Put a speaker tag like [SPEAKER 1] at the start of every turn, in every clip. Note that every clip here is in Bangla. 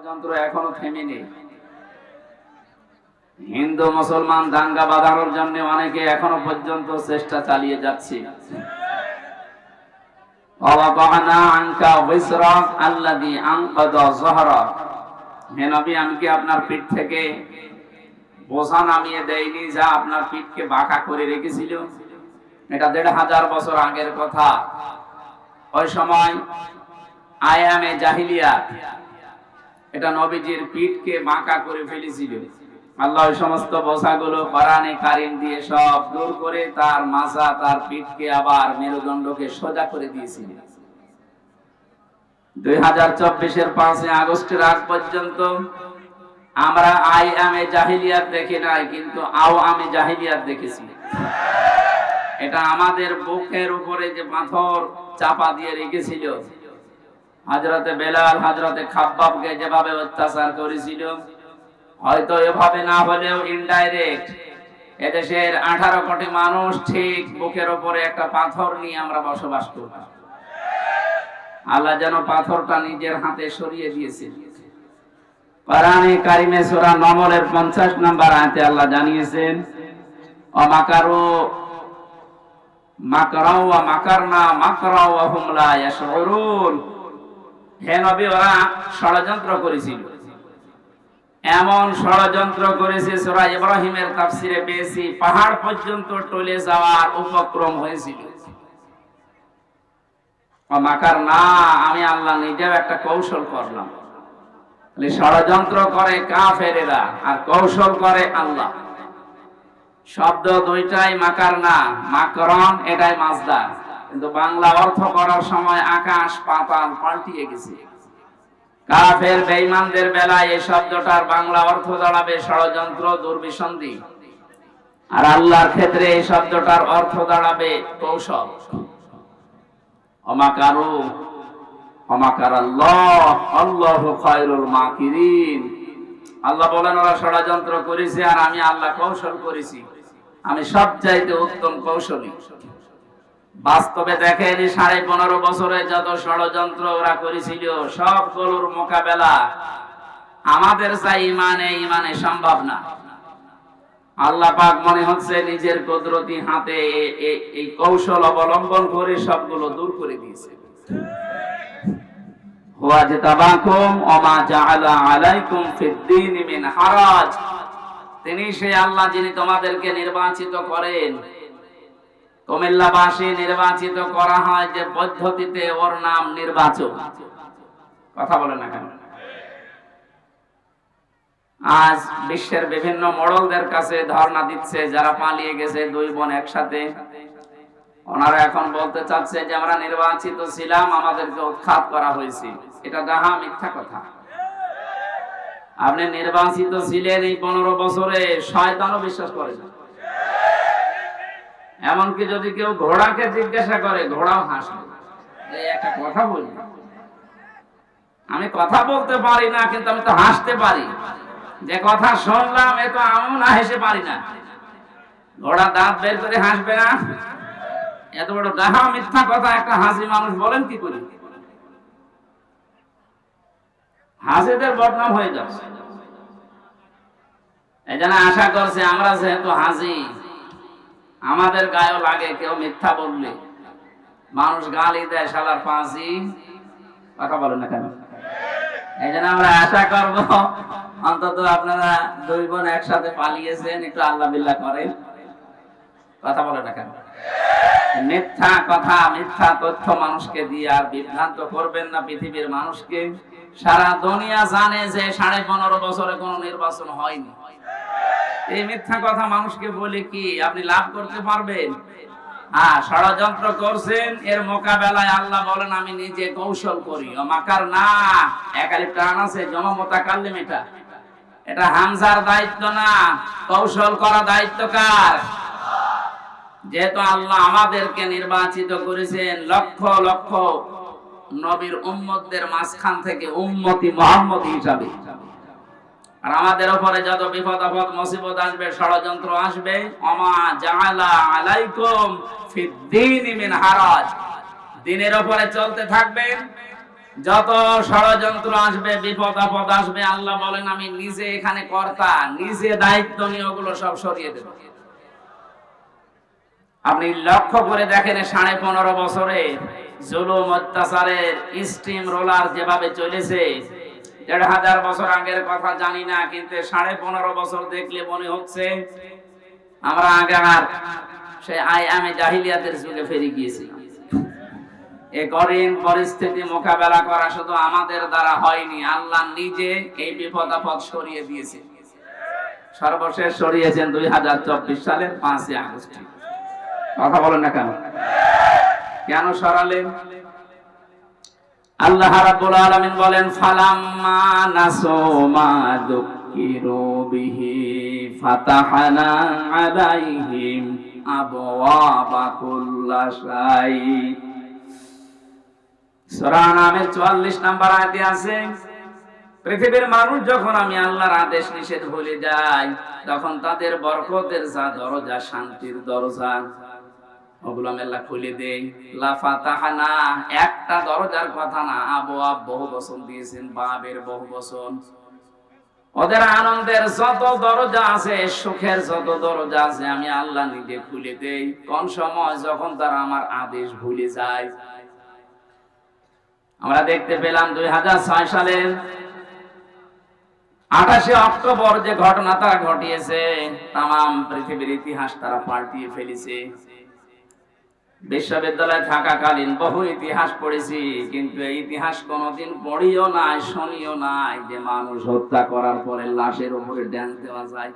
[SPEAKER 1] ষড়যন্ত্র এখনো থেমেনি। হিন্দু মুসলমান দাঙ্গা বাঁধানোর জন্য অনেকে এখনো পর্যন্ত চেষ্টা চালিয়ে যাচ্ছে। হে নবী, আমি কি আপনার পিঠ থেকে বোঝা নামিয়ে দেয়নি যা আপনার পিঠকে বাঁকা করে রেখেছিল? এটা ১৫০০ বছর আগের কথা। ওই সময় আয়ামে জাহিলিয়াত, এটা নবীজির পিঠকে বাঁকা করে ফেলেছিল। আল্লাহ ওই সমস্ত বোঝাগুলো কোরআনে কারীম দিয়ে সব দূর করে তার মাথা, তার পিঠকে আবার মেরুদণ্ডকে সোজা করে দিয়েছিল। ২০২৪-এর ৫ই আগস্টের আগ পর্যন্ত আমরা আয়ামে জাহিলিয়াত দেখি নাই, কিন্তু আওয়ামে জাহিলিয়াত দেখেছি। এটা আমাদের বুকের উপরে যে পাথর চাপা দিয়ে রেখেছিল, হযরতে বেলাল, হযরতে খাব্বাবকে যেভাবে অত্যাচার করেছিল, হয়তো এভাবে না হলেও ইনডাইরেক্ট এদেশের 18 কোটি মানুষ ঠিক বুকের উপরে একটা পাথর নিয়ে আমরা বসবাস করতাম। আল্লাহ যেন পাথরটা নিজের হাতে সরিয়ে দিয়েছেন। কোরআনে কারিমে সূরা নমলের 50 নম্বর আয়াতে আল্লাহ জানিয়েছেন, অমাকারু মাকরাও ওয়া মাকারনা মাকরাও ওয়া হুম লা ইয়াশউরুন। হে নবী, ওরা ষড়যন্ত্র করেছিল, এমন ষড়যন্ত্র করেছে সূরা ইব্রাহিমের তাফসিরে পেয়েছি পাহাড় পর্যন্ত টলে যাওয়ার উপক্রম হয়েছিল। মাকারনা, আমি আল্লাহ নিজেও একটা কৌশল করলাম। ষড়যন্ত্র করে কাফেরেরা আর কৌশল করে আল্লাহ। শব্দ দুইটাই মাকারনা, মাকরন এটাই মাসদার, কিন্তু বাংলা অর্থ করার সময় আকাশ পাতাল পাল্টিয়ে গেছে। কাফের বেঈমানদের বেলায় এই শব্দটার বাংলা অর্থ দাঁড়াবে ষড়যন্ত্র, দুর্বিসন্ধি, আর আল্লাহর ক্ষেত্রে এই শব্দটার অর্থ দাঁড়াবে কৌশল। অমাকারু অমাকারাল্লাহ আল্লাহু খায়রুল মাকিরিন। আল্লাহ বলেন, ওরা ষড়যন্ত্র করেছে আর আমি আল্লাহ কৌশল করেছি, আমি সবচাইতে উত্তম কৌশলী। বাস্তবে দেখেন 15.5 বছরে যত ষড়যন্ত্র ওরা করেছিল, সবগুলোর মোকাবেলা আমাদের চাই ইমানে সম্ভব না। আল্লাহ পাক মনে হচ্ছে নিজের কুদরতি হাতে এই কৌশল অবলম্বন করে সবগুলো দূর করে দিয়েছে। হুয়া জাতাবাকুম ওয়া মা জাআলা আলাইকুম ফিদ-দীন মিন হারাজ। তিনি সেই আল্লাহ যিনি তোমাদেরকে নির্বাচিত করেন। কুমিল্লাবাসী নির্বাচিত করা হয় যে পদ্ধতিতে, ওর নাম নির্বাচন। কথা বলে না কেন? আজ বিশ্বের বিভিন্ন মডলদের কাছে ধর্ণা দিচ্ছে যারা পালিয়ে গেছে, দুই বোন একসাথে। ওনারা এখন বলতে চাচ্ছে যে আমরা নির্বাচিত ছিলাম, আমাদেরকে উৎখাত করা হয়েছে। এটা ডাহা, মিথ্যা কথা। আপনি নির্বাচিত ছিলেন এই 15 বছরে, শয়তানও বিশ্বাস করে না। এমনকি যদি কেউ ঘোড়াকে জিজ্ঞাসা করে, ঘোড়াও হাসবে। একটা কথা বলি, আমি কথা বলতে পারি না, কিন্তু আমি তো হাসতে পারি। যে কথা শুনলাম এ তো আমিও না হেসে পারি না। ঘোড়া দাঁত বের করে হাসবে না? এত বড় ডাহা মিথ্যা কথা একটা হাসি মানুষ বলেন কি করে? হাসিদের বদনাম হয়ে যাচ্ছে। এই জন্য আশা করছে আমরা যেহেতু হাসি, আমাদের গায়েও লাগে কেউ মিথ্যা বললে। মানুষ গালি দেয়, শালার ফাঁসি। কথা বলেন না কেন? এই জন্য আমরা আশা করব অন্তত আপনারা দুই বোন একসাথে পালিয়েছেন, একটু আল্লাহ বিল্লাহ করেন। কথা বলে না কেন? মিথ্যা কথা, মিথ্যা তথ্য মানুষকে দিয়ে আর বিভ্রান্ত করবেন না পৃথিবীর মানুষকে। সারা দুনিয়া জানে যে 15.5 বছরে কোনো নির্বাচন হয়নি। এই মিথ্যা কথা মানুষকে বলে কি আপনি লাভ করতে পারবেন? হ্যাঁ, ষড়যন্ত্র করছেন, এর মোকাবেলায় আল্লাহ বলেন আমি নিজে কৌশল করি। মাকার না, একালি প্রাণ আছে, জমা মোতাকাল্লিম। এটা হামজার দায়িত্ব না, কৌশল করা দায়িত্ব কার? যেহেতু আল্লাহ আমাদেরকে নির্বাচিত করেছেন লক্ষ লক্ষ নবীর উম্মতদের মাঝখান থেকে উম্মতি মুহাম্মদী হিসাবে, আর আমাদের উপরে যত বিপদ আপদ মুসিবত আসবে, ষড়যন্ত্র আসবে, ওমা জাআলা আলাইকুম ফিদ-দীন মিন হারাজ, দ্বীনের উপরে চলতে থাকবেন, যত ষড়যন্ত্র আসবে, বিপদ আপদ আসবে, আল্লাহ বলেন আমি নিজে এখানে কর্তা, নিজে দায়িত্ব নিয়ে ওগুলো সব সরিয়ে দেব। আপনি লক্ষ্য করে দেখেন 15.5 বছরে জুলুম অত্যাচারের স্টিম রোলার যেভাবে চলেছে, 1500 বছর আগের কথা জানি না, কিন্তু 15.5 বছর দেখলে মনে হচ্ছে আমরা আগেকার সেই আয়ামে জাহিলিয়াতের যুগে ফিরে গিয়েছিলাম। এই কঠিন পরিস্থিতি মোকাবেলা করা শুধু আমাদের দ্বারা হয়নি, আল্লাহ নিজে এই বিপদ আপদ সরিয়ে দিয়েছে। সর্বশেষ সরিয়েছেন 2024 সালের 5ই আগস্ট। কথা বলেন না কেন? কেন সরালেন? আল্লাহ রাব্বুল আলামিন বলেন ফালাম্মা নাসু মা যুকিরু বিহি ফাতাহনা আলাইহিম আবওয়াবা কুল্লা শাই। সূরা নামের 44 নম্বর আয়াতে আছে, পৃথিবীর মানুষ যখন আমি আল্লাহর আদেশ নিষেধ ভুলে যায়, তখন তাদের বরকতের যা দরজা, শান্তির দরজা, ওগুলো আমি আল্লাহ খুলে দেই। লা ফাতাহনা, একটা দরজার কথা না, আবওয়াব বহু বচন দিয়েছেন, বাবের বহু বচন। ওদের আনন্দের যত দরজা আছে, সুখের যত দরজা আছে, আমি আল্লাহ নিজে খুলে দেই। কোন সময়? যখন তারা আমার আদেশ ভুলে যায়। আমরা দেখতে পেলাম 2006 সালের 28শে অক্টোবর যে ঘটনা তারা ঘটিয়েছে, তাম পৃথিবীর ইতিহাস তারা পাল্টিয়ে ফেলেছে। বিশ্ববিদ্যালয়ে থাকাকালীন বহু ইতিহাস পড়েছি, কিন্তু এই ইতিহাস কোনোদিন পড়িও নাই, শুনিও নাই যে মানুষ হত্যা করার পরে লাশের উপরে ড্যান্স দেওয়া যায়।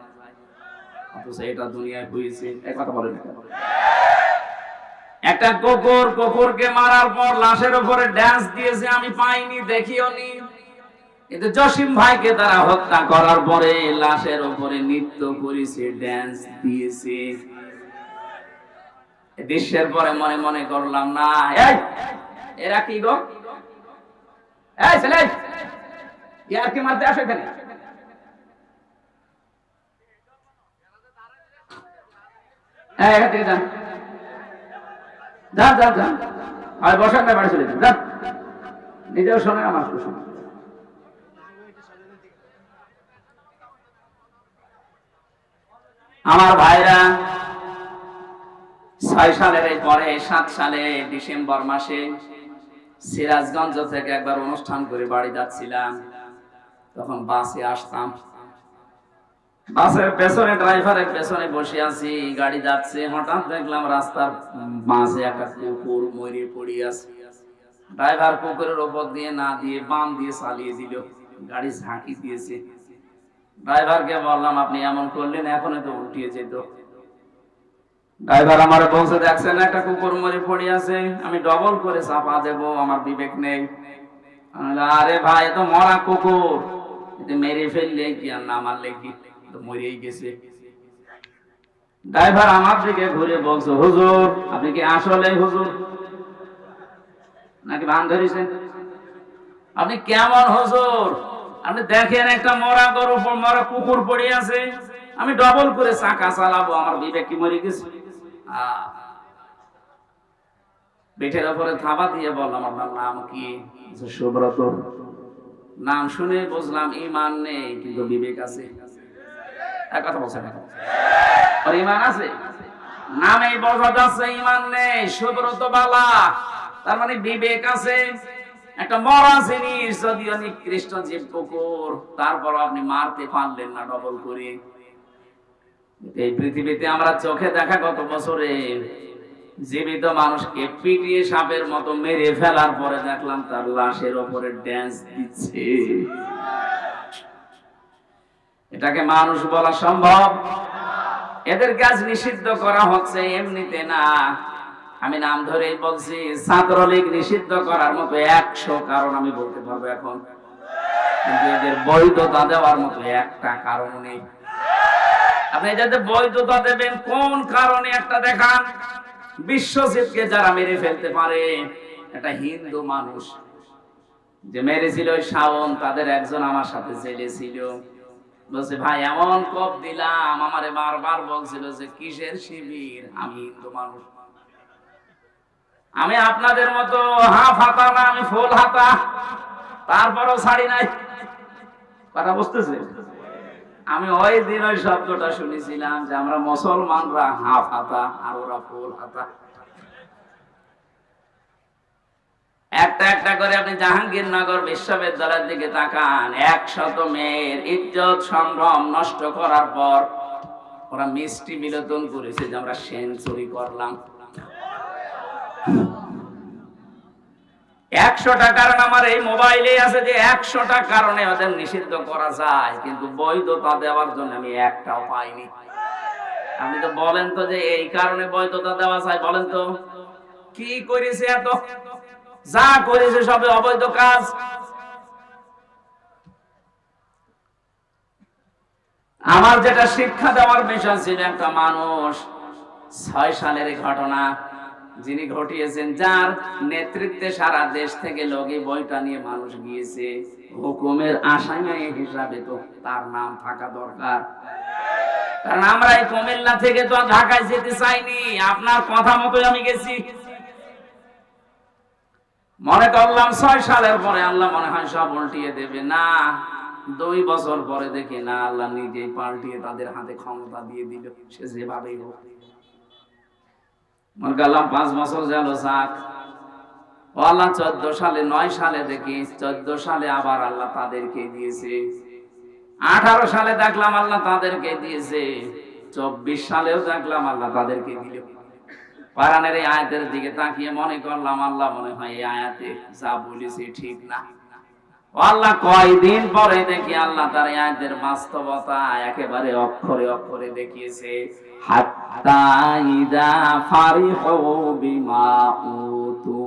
[SPEAKER 1] অথচ এটা দুনিয়ায় হয়েছে। এই কথা বলেন না। একটা কুকুরকে মারার পর লাশের উপরে ড্যান্স দিয়েছে, আমি পাইনি, দেখিও নি। কিন্তু জসিম ভাইকে তারা হত্যা করার পরে লাশের উপরে নৃত্য করেছে, ড্যান্স দিয়েছে। দৃশ্যের পরে মনে মনে করলাম, না এরা কি গো, এই ছেলে ইয়ার কি মারতে আসে এখানে? এখান থেকে যান, যান যান যান, আর বসার না, বাড়ি চলে যান, নিজেও শোনে আমার শোনে। আমার ভাইরা, 6 সালের পরে 7 সালে ডিসেম্বর মাসে সিরাজগঞ্জ থেকে একবার অনুষ্ঠান করে বাড়ি যাচ্ছিলাম। তখন বাসে আসতাম, বাসের পেছনে, ড্রাইভারের পেছনে বসে আছি, গাড়ি যাচ্ছে। হঠাৎ দেখলাম রাস্তার মাঝে একটা কুকুর মরে পড়ে আছে। ড্রাইভার কুকুরের উপর দিয়ে না দিয়ে বাম দিয়ে চালিয়ে দিল, গাড়ি ঝাঁকি দিয়েছে। ড্রাইভারকে বললাম, আপনি এমন করলেন, এখন তো উল্টিয়ে যেত। ড্রাইভার আমার বলছে, দেখছেন একটা কুকুর মরে পড়ে আছে, আমি ডবল করে চাপা দেব, আমার বিবেক নেই। আরে ভাই, তো মরা কুকুর, মেরে ফেললে কি আর না মারলে কি, মরেই গেছে। ড্রাইভার আমার দিকে ঘুরে বলছে, হুজুর আপনি কি আসলে হুজুর নাকি ভান ধরেছেন? আপনি কেমন হুজুর? আপনি দেখেন একটা মরা গরু, মরা কুকুর পড়ে আছে, আমি ডবল করে চাকা চালাবো, আমার বিবেক কি মরে গেছে? পেটের উপরে থাবা দিয়ে বললাম, আপনার নাম কি? সুব্রত। নাম শুনে বুঝলাম ঈমান নেই, কিন্তু বিবেক আছে। এক কথা বলছেন, আর ঈমান আছে, নামেই বোঝা যাচ্ছে ঈমান নেই। সুব্রত বালা, তার মানে বিবেক আছে। একটা মরা জিনিস, যদিও নিকৃষ্ট জীব কুকুর, তারপর আপনি মারতে পারলেন না ডবল করে। এই পৃথিবীতে আমরা চোখে দেখা গত বছরে জীবিত মানুষকে পিটিয়ে সাপের মতো মেরে ফেলার পরে দেখলাম তার লাশের উপরে ড্যান্স দিচ্ছে। এটাকে মানুষ বলা সম্ভব? এদের কাজ নিষিদ্ধ করা হচ্ছে এমনিতে না, আমি নাম ধরেই বলছি। ছাত্রলীগ নিষিদ্ধ করার মতো 100 কারণ আমি বলতে পারবো এখন, কিন্তু এদের বৈধতা দেওয়ার মতো একটা কারণ নেই। আপনি যাতে বৈধতা দেবেন কোন কারণে একটা দেখান। বিশ্বজিৎকে যারা মেরে ফেলতে পারে, একটা হিন্দু মানুষ যে মেরেছিল ওই শাওন, তাদের একজন আমার সাথে জেলে ছিল। বলছে, ভাই এমন কোপ দিলাম, আমারে বারবার বলছিল যে কিসের শিবির, আমি হিন্দু মানুষ। আমি আপনাদের মতো হাফ হাতা না, আমি ফুল হাতা, তারপরও ছাড়ি নাই। কথা বুঝতেছে? আমি ওই দিন ওই শব্দটা শুনেছিলাম যে আমরা মুসলমানরা হাফ হাতা আর ওরা ফুল হাতা। একটা একটা করে আপনি জাহাঙ্গীরনগর বিশ্ববিদ্যালয়ের দিকে তাকান, 100 মেয়ের ইজ্জত সম্ভ্রম নষ্ট করার পর ওরা মিষ্টি বিনোদন করেছে যে আমরা সেঞ্চুরি করলাম। 100টা কারণ আমার এই মোবাইলে আছে, যে 100টা কারণে ওদের নিষিদ্ধ করা যায়, কিন্তু বৈধতা দেওয়ার জন্য আমি একটাও পাইনি। আপনি তো বলেন তো যে এই কারণে বৈধতা দেওয়া যায়, বলেন তো কি করেছে? এত যা করেছে সবে অবৈধ কাজ। আমার যেটা শিক্ষা দেওয়ার বিষয় ছিল, একটা মানুষ 6 সালের ঘটনা যিনি ঘটিয়েছেন, যার নেতৃত্বে সারা দেশ থেকে লোকে বইটা নিয়ে মানুষ গিয়েছে, হুকুমের আসামি হিসাবে তো তার নাম থাকা দরকার। কারণ আমরা এই কুমিল্লা থেকে তো ঢাকায় যেতে চাইনি, আপনার কথা মতোই আমি গেছি। মনে করলাম 6 সালের পরে আল্লাহ মনে হয় সব উল্টিয়ে দেবে, না 2 বছর পরে দেখি না, আল্লাহ নিজেই পাল্টিয়ে তাদের হাতে ক্ষমতা দিয়ে দিল, সে যেভাবেই হোক। মনে করলাম 5 বছর গেল যাক, আল্লাহ 14 সালে 9 সালে দেখি 14 সালে আবার আল্লাহ তাদেরকে দিয়েছে, 18 সালে দেখলাম আল্লাহ তাদেরকে দিয়েছে, 24 সালেও দেখলাম আল্লাহ তাদেরকে দিল। কোরআনের এই আয়াতের দিকে তাকিয়ে মনে করলাম আল্লাহ মনে হয় এই আয়াতে যা বলেছে ঠিক না। আল্লাহ কয়দিন পরে দেখি আল্লাহ তার এই আয়াতের বাস্তবতা একেবারে অক্ষরে অক্ষরে দেখিয়েছে। হাত্তা ইদা ফারিহু বিমা উতু,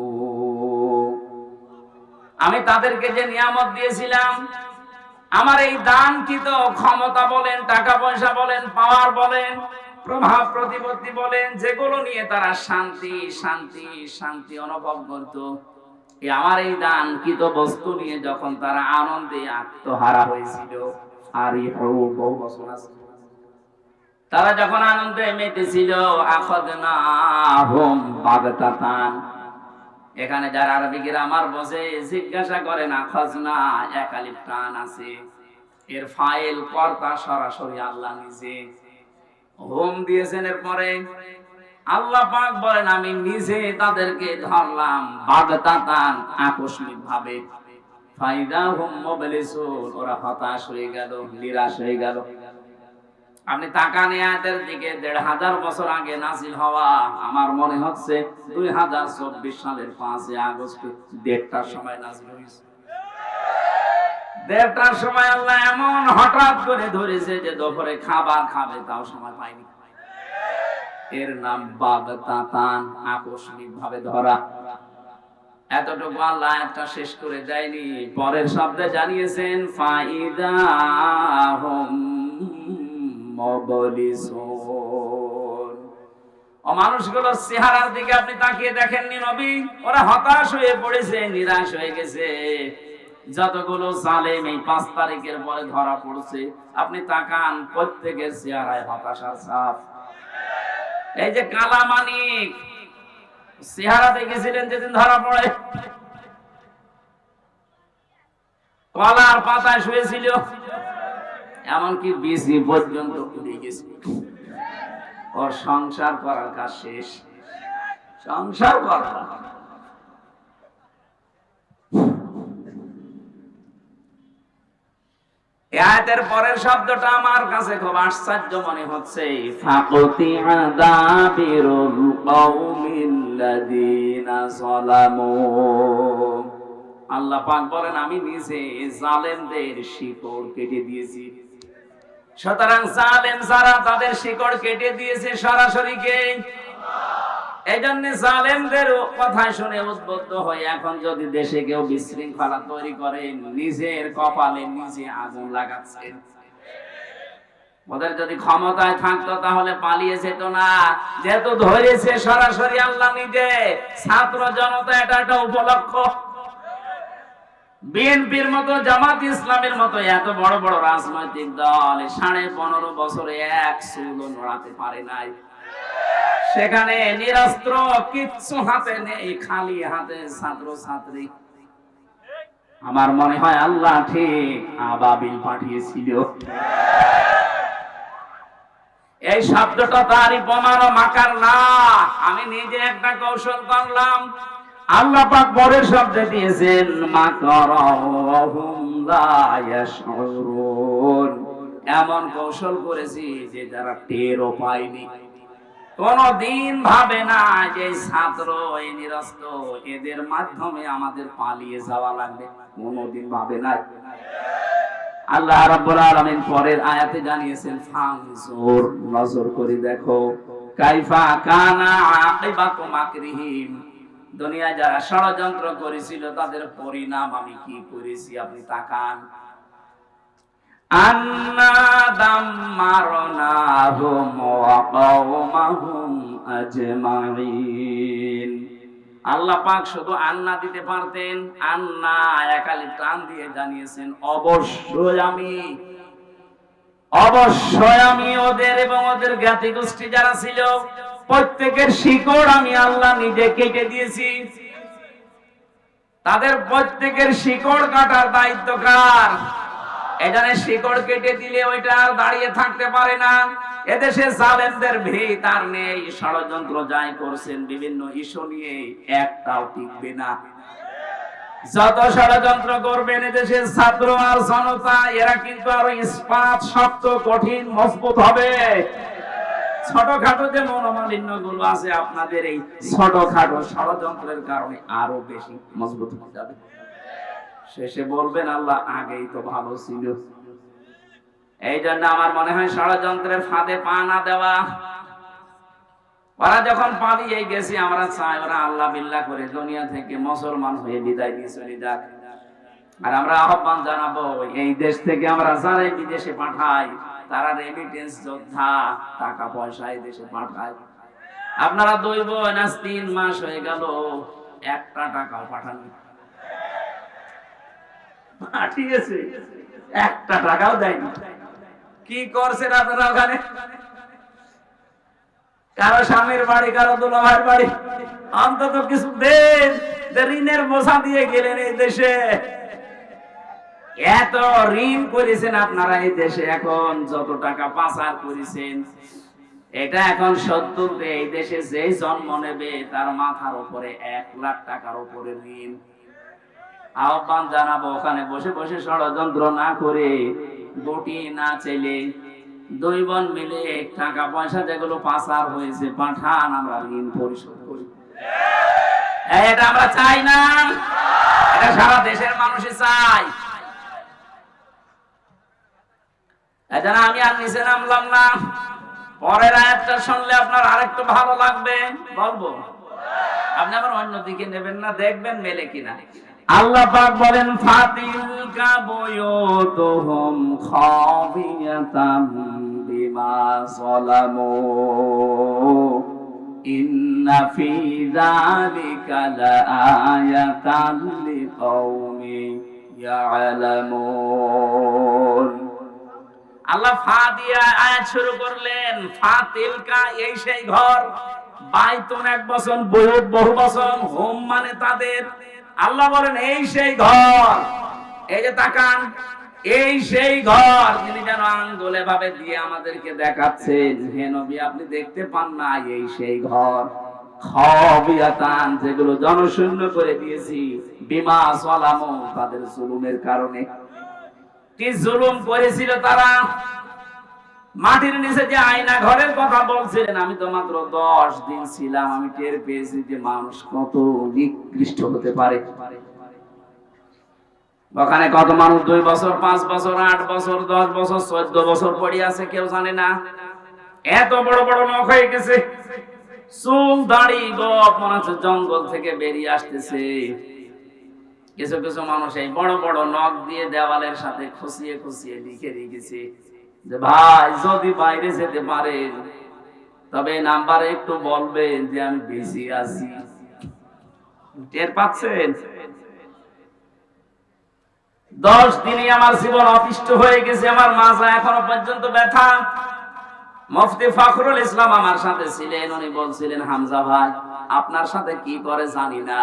[SPEAKER 1] আমি তাদেরকে যে নিয়ামত দিয়েছিলাম, আমার এই দানকৃত ক্ষমতা বলেন, টাকা পয়সা বলেন, পাওয়ার বলেন, প্রভাব প্রতিপত্তি বলেন, যেগুলো নিয়ে তারা শান্তি শান্তি শান্তি অনুভব করত, আমার এই দানকৃত বস্তু নিয়ে যখন তারা আনন্দে আত্মহারা হয়েছিল, তারা যখন আনন্দে মেতেছিল, আখাযনাহুম বাগতাতান। এখানে যারা আরবি গ্রামার বসে জিজ্ঞাসা করেন, আখাযনা এক আলিফ টান আছে, এর ফাইল কর্তা সরাসরি আল্লাহ নিজে, হোম দিয়েছেন। এর পরে আল্লাহ পাক বলেন আমি নিজে তাদেরকে ধরলাম বাগতাতান, আকস্মিক ভাবে। ফাইদাহুম মুবলিসুন, ওরা হতাশ হয়ে গেল, নিরাশ হয়ে গেল। আপনি তাকান আয়াতের দিকে, 1500 বছর আগে নাজিল হওয়া, আমার মনে হচ্ছে 2024 সালের 5 আগস্ট 1:30টার সময় নাজিল হয়েছে। 1:30টার সময় আল্লাহ এমন হঠাৎ করে ধরেছে যে দুপুরে খাবার খাবে তাও সময় পায়নি। এর নাম বাগতাতান, আকস্মিক ভাবে ধরা। এতটুকু আল্লাহ আয়াতটা শেষ করে যায়নি, পরের শব্দে জানিয়েছেন ফাইদাহুম মুবলিসুন। ও মানুষগুলোর চেহারার দিকে আপনি তাকিয়ে দেখেননি নবী? ওরা হতাশ হয়ে পড়েছে, নিরাশ হয়ে গেছে। যতগুলো জালেম এই 5 তারিখের পরে ধরা পড়ছে, আপনি তাকান প্রত্যেকের চেহারায় হতাশার ছাপ। এই যে কালা মানিক চেহারা দেখেছিলেন যেদিন ধরা পড়ে, কলার পাতায় শুয়েছিল, এমনকি বিসি পর্যন্ত উড়ে গেছে। ওর সংসার করার কাজ শেষ, সংসার করা। আয়াতের পরের শব্দটা আমার কাছে খুব আশ্চর্য মনে হচ্ছে, ফাকুতিআ দাবিরুল কওমিল্লাযীনা যালামু। আল্লাহ পাক বলেন আমি নিজে জালেমদের শিকড় কেটে দিয়েছি। সুতরাং জালেম যারা, তাদের শিকড় কেটে দিয়েছে সরাসরি কে? এই জন্য জালেমদের কথা শুনে উদ্বুদ্ধ হয়ে এখন যদি দেশে কেউ বিশৃঙ্খলা তৈরি করে, নিজের কপালে নিজে আগুন লাগাচ্ছে। ওদের যদি ক্ষমতায় থাকতো তাহলে পালিয়ে যেত না, যেহেতু ধরেছে সরাসরি আল্লাহ নিজে। ছাত্র জনতা এটা একটা উপলক্ষ। বিএনপির মতো, জামাত ইসলামের মতো এত বড় বড় রাজনৈতিক দল 15.5 বছরে এক চুলও নড়াতে পারে নাই। সেখানে নিরস্ত্র, কিচ্ছু হাতে নেই, খালি হাতে ছাত্র ছাত্রী। আমার মনে হয় আল্লাহ ঠিক আবাবিল পাঠিয়েছিল। এই শব্দটা তারই প্রমাণ মাকার না, আমি নিজে একটা কৌশল করলাম। আল্লাহ পাক পরের শব্দে দিয়েছেন মাকারাহুম লা ইয়াশউরুন, এমন কৌশল করেছি যে যারা টেরও পায়নি। কোনদিন ভাবে না যে ছাত্র এই নিরস্ত্র এদের মাধ্যমে আমাদের পালিয়ে যাওয়া লাগবে, কোনদিন ভাবে না। আল্লাহ রাব্বুল আলামিন পরের আয়াতে জানিয়েছেন ফানজুর, নজর করে দেখো, কাইফা কানা আকিবাতু মাকরিহিম, দুনিয়ায় যারা ষড়যন্ত্র করেছিল তাদের পরিণাম আমি কি করেছি আপনি তাকান। আন্না দাম্মারনাহুম ওয়া কওমাহুম আজমাইন। আল্লাহ পাক শুধু আন্না দিতে পারতেন, আন্না একালি টান দিয়ে জানিয়েছেন অবশ্যই আমি ওদের এবং ওদের জ্ঞাতি গোষ্ঠী যারা ছিল প্রত্যেকের শিকড় আমি আল্লাহ নিজে কেটে দিয়েছি। তাদের প্রত্যেকের শিকড় কাটার দায়িত্ব কার? এখানে শিকড় কেটে দিলে ওইটা আর দাঁড়িয়ে থাকতে পারে না। এদেশে জালেমদের ভিত আর নেই, ষড়যন্ত্র যাই করছেন বিভিন্ন ইস্যু নিয়ে একটাও টিকবে না। যত ষড়যন্ত্র করবেন এদেশের ছাত্র আর জনতা এরা কিন্তু আরো ইস্পাত শক্ত কঠিন মজবুত হবে। ছোটখাটো যে মনোমালিন্য গুলো আছে আপনাদের এই ছোটখাটো ষড়যন্ত্রের কারণে আরো বেশি মজবুত হয়ে যাবে। শেষে বলবেন আল্লাহ আগেই তো ভালো ছিল। এই জন্য আমার মনে হয় ষড়যন্ত্রের ফাঁদে পা না দেওয়া। ওরা যখন পালিয়ে গেছে আমরা চাই ওরা আল্লাহ বিল্লাহ করে দুনিয়া থেকে মুসলমান হয়ে বিদায় নিয়ে চলে যাক। আর আমরা আহ্বান জানাবো এই দেশ থেকে আমরা যারাই বিদেশে পাঠাই তারা রেমিটেন্স যোদ্ধা, টাকা পয়সা এই দেশে পাঠায়। আপনারা 2 বোন আজ 3 মাস হয়ে গেল একটা টাকাও পাঠাননি। ঠিক আছে, একটা টাকাও দেয়নি। কি করছেন আপনারা ওখানে? কারো স্বামীর বাড়ি, কারো দুলাভাইয়ের বাড়ি, অন্তত কিছু দেন। ঋণের বোঝা দিয়ে গেলেন এই দেশে, এত ঋণ করেছেন আপনারা এই দেশে। এখন যত টাকা পাচার করেছেন এটা এখন সত্তর এই দেশে যেই জন্ম নেবে তার মাথার উপরে 1 লাখ টাকার উপরে ঋণ। আহ্বান জানাবো ওখানে বসে বসে ষড়যন্ত্র না করে, বটি না চাইলে 2 বোন মিলে টাকা পয়সা যেগুলো পাচার হয়েছে পাঠান, আমরা ঋণ পরিশোধ করি। এটা আমরা চাই না, এটা সারা দেশের মানুষই চাই। এজন্য আমি আর নিচে নামলাম না। পরের আয়াতটা শুনলে আপনার আরেকটু ভালো লাগবে, বলবো। আপনি আবার অন্যদিকে নেবেন না, দেখবেন মেলে কিনা। আল্লাহ পাক বলেন ফাতিলকা বুয়ুতুহুম খাবিয়াতাম বিমা যালামু ইন্না ফি যালিকা লাআয়াতান লিকাওমিন ইয়ালামুন। আল্লাহ ফা দিয়ে আয়াত শুরু করলেন। ফাতিলকা এই সেই ঘর, বাইতুন 1 বছর, বুয়ুত বহু বছর, হোম মানে তাদের। আল্লাহ বলেন এই সেই ঘর, এই যে তাকান, এই সেই ঘর যিনি যেন আঙ্গুলে ভাবে দিয়ে আমাদেরকে দেখাচ্ছেন, হে নবী আপনি দেখতে পান না, এই সেই ঘর খাবিয়াতান যেগুলো জনশূন্য করে দিয়েছি বিমা যালামু তাদের জুলুমের কারণে। কি জুলুম করেছিল তারা? মাটির নিচে যে আয়না ঘরের কথা বলছিলেন, আমি তো মাত্র 10 দিন ছিলাম, আমি টের পেয়েছি যে মানুষ কত নিকৃষ্ট হতে পারে। ওখানে কত মানুষ 2 বছর, 5 বছর, 8 বছর, 10 বছর, 14 বছর পড়ে আছে, কেউ জানে না। এত বড় বড় নখ হয়ে গেছে, চুল দাড়ি গোপ মনে হচ্ছে জঙ্গল থেকে বেরিয়ে আসতেছে। কিছু কিছু মানুষ এই বড় বড় নখ দিয়ে দেওয়ালের সাথে খুশিয়ে খুশিয়ে লিখে রেখেছে যে ভাই যদি বাইরে যেতে পারে তবে নাম্বারে একটু বলবেন যে আমি বেশি আছি। টের পাচ্ছেন? 10 দিনই আমার জীবন অতিষ্ঠ হয়ে গেছে, আমার মাজা এখনো পর্যন্ত ব্যথা। মুফতি ফখরুল ইসলাম আমার সাথে ছিলেন। উনি বলছিলেন, হামজা ভাই আপনার সাথে কি করে জানি না,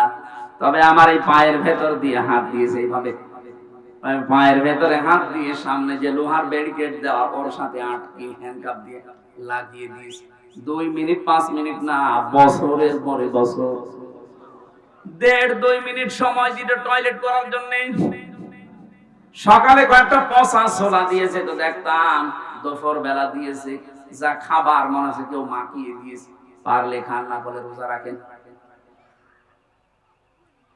[SPEAKER 1] তবে আমার এই পায়ের ভেতর দিয়ে হাত দিয়েছে, এইভাবে পায়ের ভেতরে হাত দিয়ে সামনে যে লোহার ব্যারিকেড দেওয়া ওর সাথে আটকে হ্যান্ডকাপ দিয়ে লাগিয়ে দিয়েছে। 2 মিনিট 5 মিনিট না, বছরের পরে বছর, 1.5-2 মিনিট সময় দিতে টয়লেট করার জন্য। সকালে কয়েকটা পচা ছোলা দিয়েছে তো দেখতাম, দুপুর বেলা দিয়েছে যা খাবার মনে হচ্ছে কেউ মাখিয়ে দিয়েছে, পারলে খান না বলে রোজা রাখেন।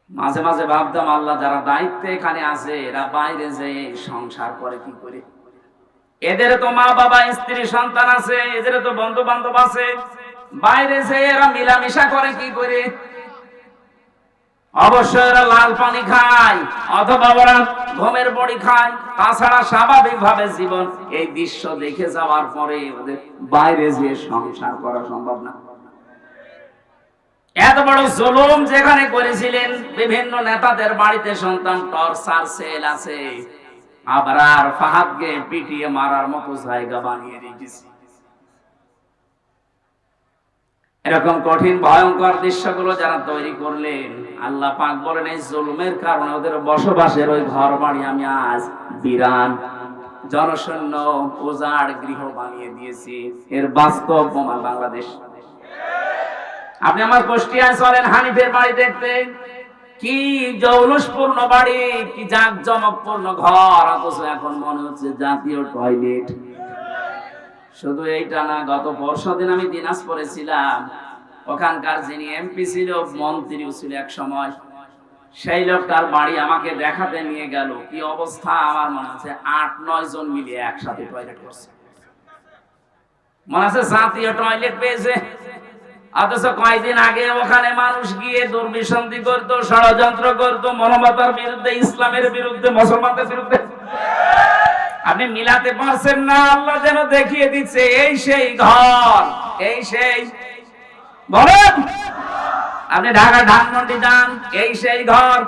[SPEAKER 1] মাঝে মাঝে ভাবতাম আল্লাহ যারা দায়িত্বে এখানে আছে এরা বাইরে যে সংসার করে কি করে, এদের তো মা বাবা স্ত্রী সন্তান আছে, এদের তো বন্ধু বান্ধব আছে, বাইরে যে এরা মিলামিশা করে কি করে। অবশ্যই এরা লাল পানি খায় অথবা ওরা ঘুমের বড়ি খায়, তাছাড়া স্বাভাবিক ভাবে জীবন এই দৃশ্য দেখে যাওয়ার পরে ওদের বাইরে যে সংসার করা সম্ভব না। এত বড় জুলুম যেখানে করেছিলেন, বিভিন্ন নেতাদের বাড়িতে সন্তান টর্চার সেল আছে, আবার আর ফাহাদকে পিটিয়ে মারার মতো জায়গা বানিয়ে রেখেছে। এরকম কঠিন ভয়ঙ্কর দৃশ্যগুলো যারা তৈরি করলেন, আল্লাহ পাক বলেন এই জুলুমের কারণে ওদের বসবাসের ওই ঘর বাড়ি আমি আজ বিরান জনশূন্য উজাড় গৃহ বানিয়ে দিয়েছি। এর বাস্তব প্রমাণ বাংলাদেশ। আপনি আমার কুষ্টিয়ায় চলেন, হানিফের বাড়ি দেখতে, কি জৌলুসপূর্ণ বাড়ি, কি জাঁকজমকপূর্ণ ঘর, অথচ এখন মনে হচ্ছে জাতীয় টয়লেট। শুধু এইটা না, গত পরশুদিন আমি দিনাজপুরে ছিলাম, ওখানকার যিনি এমপি ছিল, মন্ত্রীও ছিল এক সময়, সেই লোকটার বাড়ি আমাকে দেখাতে নিয়ে গেল। কি অবস্থা, আমার মনে আছে 8-9 জন মিলে একসাথে টয়লেট করছে, মনে আছে জাতীয় টয়লেট পেয়েছে। অথচ কয়েকদিন আগে ওখানে মানুষ গিয়ে দুর্বিসন্ধি করত, ষড়যন্ত্র করত, মানবতার বিরুদ্ধে, ইসলামের বিরুদ্ধে, মুসলমানদের বিরুদ্ধে। আপনি মিলাতে পারছেন না, আল্লাহ যেন দেখিয়ে দিচ্ছে এই সেই ঘর, এই সেই, বলেন আপনি ঢাকা ধানমন্ডি যান, এই সেই ঘর।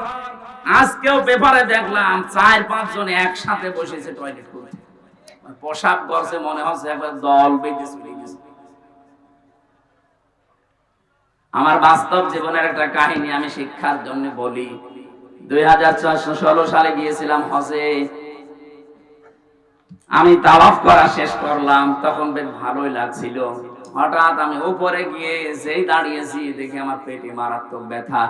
[SPEAKER 1] আজকেও পেপারে দেখলাম 4-5 জন একসাথে বসেছে টয়লেট করতে, পোশাক করছে, মনে হচ্ছে একবার দল বেঁধে চলে গেছে। আমার বাস্তব জীবনের একটা কাহিনী আমি শিক্ষার জন্য বলি। 2016 সালে গিয়েছিলাম হজে। আমি তাওয়াফ করা শেষ করলাম, তখন বেশ ভালোই লাগছিল। হঠাৎ আমি উপরে গিয়ে যেই দাঁড়িয়েছি দেখি আমার পেটে মারাত্মক ব্যথা।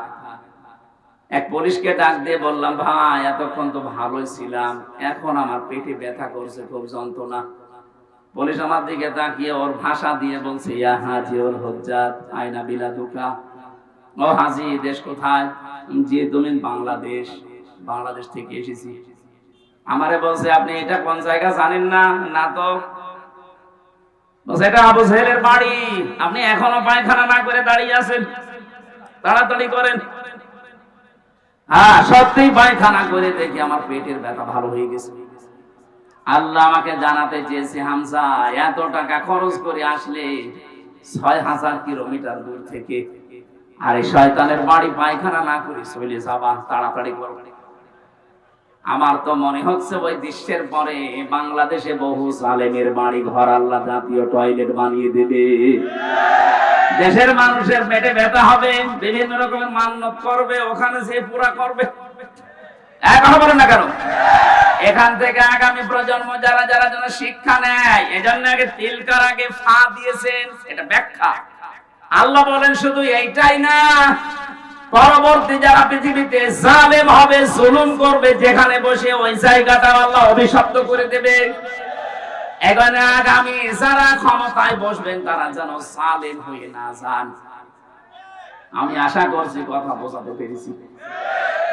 [SPEAKER 1] এক পুলিশকে ডাক দিয়ে বললাম, ভাই এতক্ষণ তো ভালোই ছিলাম, এখন আমার পেটে ব্যথা করছে, খুব যন্ত্রণা। পুলিশ আমার দিকে তাকিয়ে ওর ভাষা দিয়ে বলছে, ইয়া হাজি ওর হজ্জাত আয়না বিলাদুকা, ও হাজি দেশ কোথায়? জি তুমি বাংলাদেশ। বাংলাদেশ থেকে এসেছি। আমারে বলছে, আপনি এটা কোন জায়গা জানেন না? না তো। বলছে এটা আবু জেহেলের বাড়ি, আপনি এখনো পায়খানা না করে দাঁড়িয়ে আছেন, তাড়াতাড়ি করেন। হ্যাঁ সত্যি পায়খানা করে দেখি আমার পেটের ব্যথা ভালো হয়ে গেছে। আল্লাহ আমাকে জানাতে চেয়েছে, হামজা এত টাকা খরচ করে আসলে 6000 কিলোমিটার দূর থেকে, আর এই শয়তানের বাড়ি পায়খানা না করে চলে যাবা, তাড়াতাড়ি করো। আমার তো মনে হচ্ছে ওই দৃশ্যের পরে বাংলাদেশে বহু জালেমের বাড়ি ঘর আল্লাহ জাতীয় টয়লেট বানিয়ে দেবে। দেশের মানুষের পেটে ব্যথা হবে, বিভিন্ন রকমের মান্যত করবে, ওখানে সে পুরা করবে। কথা বলেন না কেন? এখান থেকে আগামী প্রজন্ম যারা যারা যেন শিক্ষা নেয়, এজন্য আগে তিলকার আগে ফা দিয়েছেন, এটা ব্যাখ্যা। আল্লাহ বলেন শুধু এইটাই না, পরবর্তী যারা পৃথিবীতে জালেম হবে, জুলুম করবে, যেখানে বসে ওই জায়গাটা আল্লাহ অভিশপ্ত করে দেবে। এখানে আগামী যারা ক্ষমতায় বসবেন তারা যেন জালেম হয়ে না যান। আমি আশা করছি কথা বোঝাতে পেরেছি।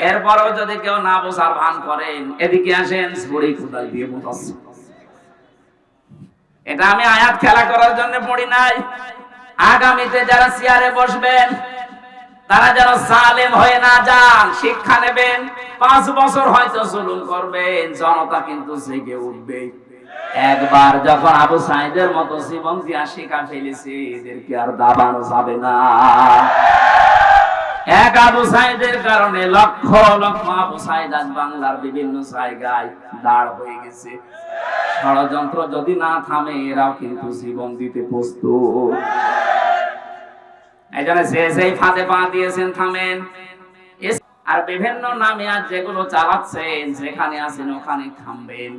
[SPEAKER 1] এরপরও যদি কেউ না বোঝার ভান করেন, এদিকে আসেন, ছড়ি কোদাল দিয়ে বোঝাচ্ছি। এটা আমি আয়াত খেলা করার জন্য পড়ি নাই। আগামীতে যারা চেয়ারে বসবেন তারা যেন জালেম হয়ে না যান, শিক্ষা নেবেন। 5 বছর হয়তো জুলুম করবেন, জনতা কিন্তু জেগে উঠবে। একবার যখন আবু সাইদের মতো জীবন দিয়া শিখা ফেলেছে, এদেরকে আর দাবানো যাবে না। এক আবু সাইদের কারণে লক্ষ লক্ষ আবু সাইদ আজ বাংলার বিভিন্ন জায়গায় দাঁড় হয়ে গেছে। ষড়যন্ত্র যদি না থামে এরাও কিন্তু জীবন দিতে প্রস্তুত। এই জন্য যে সেই ফাঁদে পা দিয়েছেন থামেন। আর বিভিন্ন নামে আজ যেগুলো চালাচ্ছেন, যেখানে আছেন ওখানে থামবেন।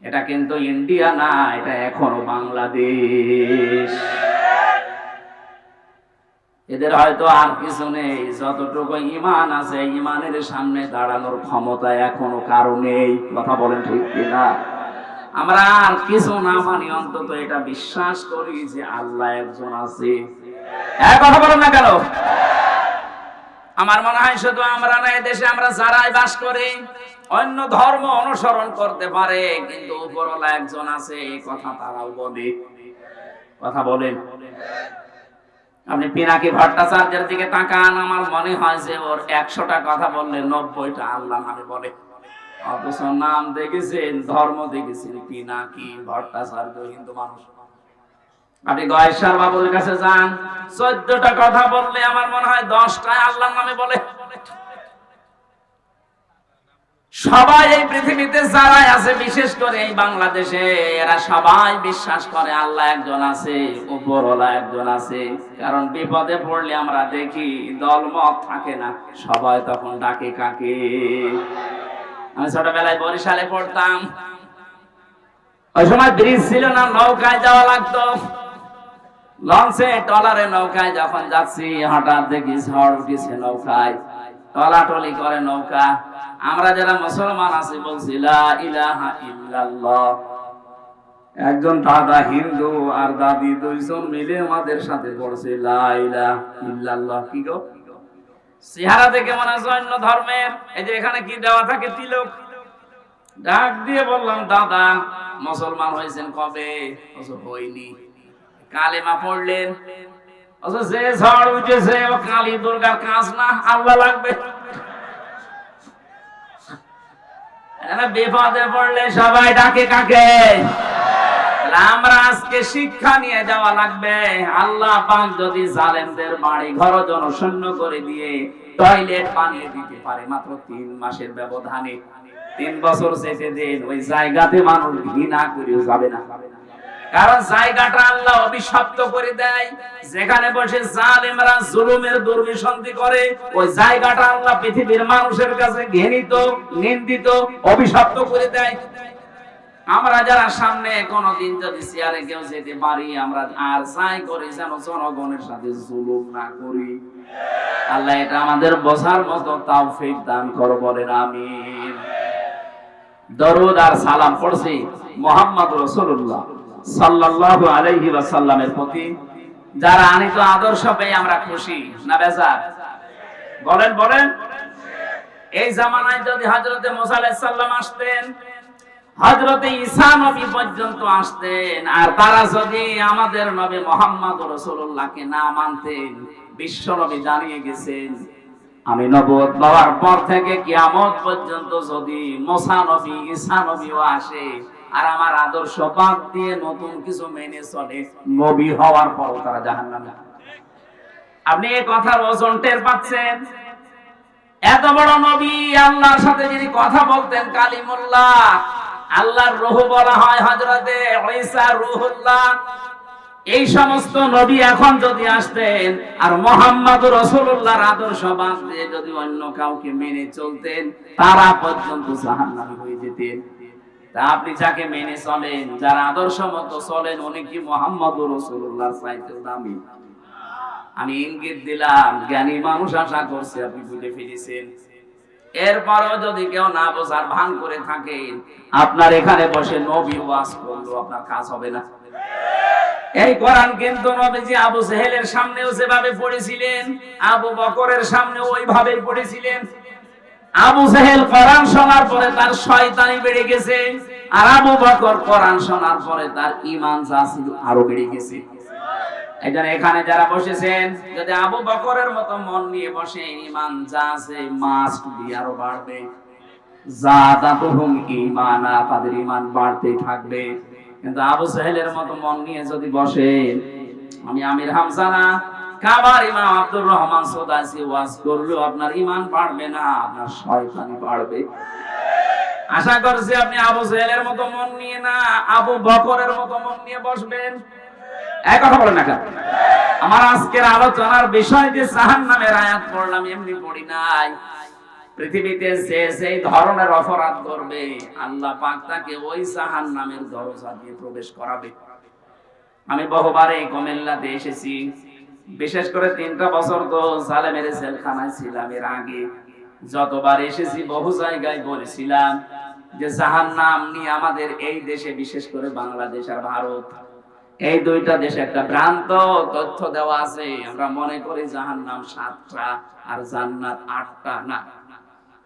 [SPEAKER 1] এটা কিন্তু ইন্ডিয়া না, এটা এখনো বাংলাদেশ। এদের হয়তো আর কিছু নেই, যতটুকু ঈমান আছে ঈমানের সামনে দাঁড়ানোর ক্ষমতা এখনো কারো নেই। কথা বলেন ঠিক কিনা? আমরা আর কিছু না মানি, অন্তত এটা বিশ্বাস করি যে আল্লাহ একজন আছে। কথা বলেন না কেন? আমার মনে হয় শুধু আমরা না, দেশে আমরা যারাই বাস করি অন্য ধর্ম অনুসরণ করতে পারে, কিন্তু উপরওয়ালা একজন আছে এই কথা তারাও বলে। কথা বলেন। আপনি পিনাকি ভট্টাচার্যের দিকে তাকান, আমার মনে হয় যে ওর 100টা কথা বললে 90টা আল্লাহ নামে বলে। অথচ নাম দেখেছেন, ধর্ম দেখেছেন পিনাকি ভট্টাচার্য, হিন্দু মানুষ। আপনি গয়েশ্বর বাবুর কাছে যান, 14টা কথা বললে আমার মনে হয় 10টায় আল্লাহর নামে বলে। সবাই এই পৃথিবীতে যারাই আছে, বিশেষ করে এই বাংলাদেশে, এরা সবাই বিশ্বাস করে আল্লাহ একজন আছে, উপরওয়ালা একজন আছে। কারণ বিপদে পড়লে আমরা দেখি দলমত থাকে না, সবাই তখন ডাকে কাকে। আমি ছোটবেলায় বরিশালে পড়তাম, ওই সময় ব্রিজ ছিল না, নৌকায় যাওয়া লাগতো। লঞ্চে টলারে নৌকায় যখন যাচ্ছি, হঠাৎ দেখি ঝড় উঠেছে নৌকায়, টলাটলি করে নৌকা। আমরা যারা মুসলমান আছি বলছি লা ইলাহা ইল্লাল্লাহ। একজন দাদা হিন্দু আর দাদি দুইজন মিলে আমাদের সাথে পড়ছে লা ইলাহা ইল্লাল্লাহ। কি গো, চেহারা দেখে মনে হয় অন্য ধর্মের। এই যে এখানে কি দেওয়া থাকে, তিলক। ডাক দিয়ে বললাম, দাদা মুসলমান হয়েছেন কবে? হইনি। কালেমা পড়লেন? যে ঝড় উঠেছে ও কালী দুর্গার কাজ না, আল্লাহ লাগবে। বিপদে পড়লে সবাই ডাকে কাকে? আমরা আজকে শিক্ষা নিয়ে যাওয়া লাগবে। আল্লাহ পাক যদি জালেমদের বাড়ি ঘর জনশূন্য করে দিয়ে টয়লেট বানিয়ে দিতে পারে মাত্র 3 মাসের ব্যবধানে, 3 বছর যেতে দেন, ওই জায়গাতে মানুষ ঘৃণা করেও যাবে না। কারণ জায়গাটা আল্লাহ অভিশপ্ত করে দেয়। যেখানে বসে জালেমরা জুলুমের দুর্বিসন্ধি করে, ওই জায়গাটা আল্লাহ পৃথিবীর মানুষের কাছে ঘৃণিত, নিন্দিত, অভিশপ্ত করে দেয়। আমরা যারা সামনে কোনদিন যদি চেয়ারে কেউ যেতে পারি, আমরা আর চাই করি যেন জনগণের সাথে জুলুম না করি। আল্লাহ এটা আমাদের বোঝার মতো তাওফিক দান করো, বলেন আমিন। দরুদ আর সালাম পড়ছি মুহাম্মদ রাসূলুল্লাহ সাল্লাল্লাহু আলাইহি ওয়াসাল্লামের প্রতি। যারা আনিত আদর্শ পেয়ে আমরা খুশি না বেজার? বলেন বলেন। এই জামানায় যদি হযরতে মুসা আলাইহিস সালাম আসতেন, হযরতে ঈসা নবী পর্যন্ত আসতেন, আর তারা যদি আমাদের নবী মুহাম্মদ রাসূলুল্লাহকে না মানতেন, বিশ্ব নবী জানিয়ে গেছেন আমি নবুয়ত পাওয়ার পর থেকে কিয়ামত পর্যন্ত যদি মুসা নবী ঈসা নবীও আসে আর আমার আদর্শ বাদ দিয়ে নতুন কিছু মেনে চলে, নবী হওয়ার পর তারা জাহান্নামে। আপনি এই কথার ওজন টের পাচ্ছেন? এত বড় নবী, আল্লাহর সাথে যিনি কথা বলতেন কালিমুল্লাহ, আল্লাহর রূহ বলা হয় হযরতে ঈসা রূহুল্লাহ। এই সমস্ত নবী এখন যদি আসতেন আর মুহাম্মদুর রাসূলুল্লাহর আদর্শ বাদ দিয়ে যদি অন্য কাউকে মেনে চলতেন, তারা পর্যন্ত জাহান্নামী হয়ে যেতেন। তা আপনি যাকে মেনে চলেন, যার আদর্শ মতো চলেন, উনি কি মুহাম্মদুর রাসূলুল্লাহর চাইতে দামি? আমি ইঙ্গিত দিলাম, জ্ঞানী মানুষ আশা করছে আপনি বুঝে ফিরেছেন। এরপরও যদি কেউ না বোঝার ভান করে থাকেন, আপনার এখানে বসে নবী ওয়াজ করলো আপনার কাজ হবে না। এই কোরআন কিন্তু নবীজি আবু জেহেলের সামনেও যেভাবে পড়েছিলেন, আবু বকরের সামনেও ওইভাবেই পড়েছিলেন। আবু জেহেল কোরআন শোনার পরে তার শয়তানি বেড়ে গেছে, আর আবু বকর কোরআন শোনার পরে তার ঈমান যা ছিল আরো বেড়ে গেছে। এইজন্য এখানে যারা বসেছেন, যদি আবু বকরের মতো মন নিয়ে বসে, ঈমান যা আছে মাস্ট বি আরো বাড়বে। জাদাতুহুম ঈমানা, তাদের ঈমান বাড়তেই থাকবে। কিন্তু আবু জেহেলের মতো মন নিয়ে যদি বসেন, আমি আমির হামজা না, কাবার ইমাম আব্দুর রহমান সুদাসি ওয়াজ করলেও আপনার ঈমান বাড়বে না, আপনার শয়তানি বাড়বে। আশা করছি আপনি আবু জেহেলের মতো মন নিয়ে না, আবু বকরের মতো মন নিয়ে বসবেন। এক কথা বলেন না কেন? আমার আজকের আলোচনার বিষয় যে জাহান্নামের আয়াত পড়লাম, এমনি পড়ি নাই। পৃথিবীতে যে সেই ধরনের অপরাধ করবে, আল্লাহ পাক তাকে ওই জাহান্নামের দরজা দিয়ে প্রবেশ করাবে। আমি বহুবার এই কুমিল্লাতে এসেছি, বিশেষ করে 3টা বছর তো জালেমের জেলখানায় ছিলাম। এর আগে যতবার এসেছি বহু জায়গায় বলেছিলাম যে জাহান্নাম নিয়ে আমাদের এই দেশে, বিশেষ করে বাংলাদেশ আর ভারত, এই 2টা দেশে একটা ভ্রান্ত তথ্য দেওয়া আছে। আমরা মনে করি জাহান্নাম 7টা আর জান্নাত 8টা। না,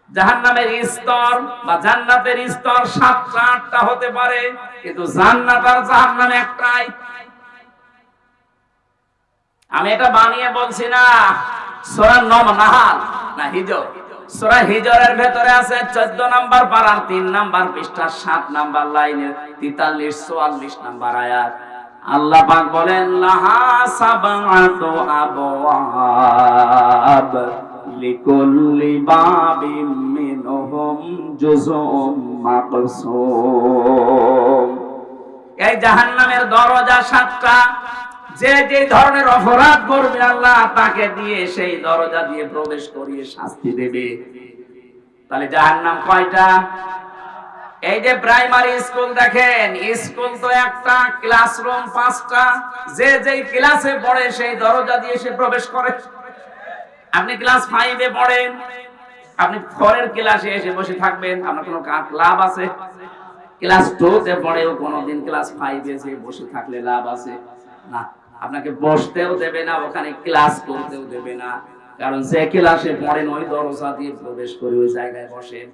[SPEAKER 1] জাহান্নামের স্তর বা জান্নাতের স্তর 7টা 8টা হতে পারে, কিন্তু জান্নাত আর জাহান্নাম একটাই। আমি এটা বানিয়ে বলছি না। সূরা নাহাল না হিজর, সূরা হিজরের ভেতরে আছে 14 নম্বর পারার 3 নম্বর পৃষ্ঠা 7 নম্বর লাইনের 43 44 নম্বর আয়াত। আল্লাহ পাক বলেন লাহা সাবআতু আবওয়াব লিকুল্লি বাবিম মিনহুম জুজউম মাকসুম। এই জাহান্নামের দরজা 7টা। যে যে ধরনের অপরাধ করবে আল্লাহ তাকে দিয়ে সেই দরজা দিয়ে প্রবেশ করিয়ে শাস্তি দেবে। তাহলে জাহান্নাম কয়টা? এই যে প্রাইমারি স্কুল দেখেন, স্কুল তো একটা, ক্লাসরুম 5টা। যে যেই ক্লাসে পড়ে সেই দরজা দিয়ে সে প্রবেশ করে। আপনি ক্লাস 5-এ পড়েন, আপনি 4-এর ক্লাসে এসে বসে থাকবেন, আপনার কোনো লাভ আছে? ক্লাস 2-তে পড়েও কোনোদিন ক্লাস 5-এ এসে বসে থাকলে লাভ আছে? না। আপনাকে বসতেও দেবে না, ওখানে ক্লাস করতেও দেবে না। কারণ যে ক্লাসে পড়েন ওই দরজা দিয়ে প্রবেশ করে ওই জায়গায় বসেন।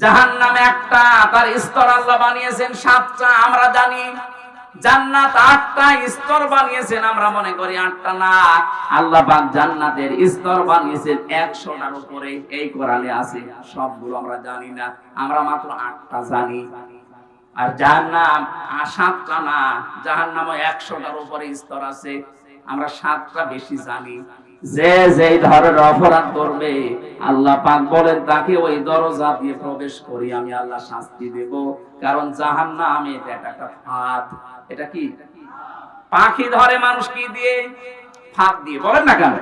[SPEAKER 1] জাহান্নাম একটা, তার স্তর আল্লাহ বানিয়েছেন 7টা। আমরা জানি জান্নাত 8টা স্তর বানিয়েছেন, আমরা মনে করি 8টা। না, আল্লাহ পাক জান্নাতের স্তর বানিয়েছেন 100টার উপরে। এই কোরআনে আছে। সবগুলো আমরা জানি না, আমরা মাত্র 8টা জানি। আর জাহান্নাম 7টা না, জাহান্নামও 100টার উপরে স্তর আছে। আমরা 7টা বেশি জানি। যে যেই ধরনের অপরাধ করবে আল্লাহ পাক বলেন তাকে ওই দরজা দিয়ে প্রবেশ করি আমি আল্লাহ শাস্তি দেব। কারণ জাহান্নাম এটা একটা ফাঁদ। এটা কি? পাখি ধরে মানুষ কি দিয়ে? ফাঁদ দিয়ে। বলেন না কেন?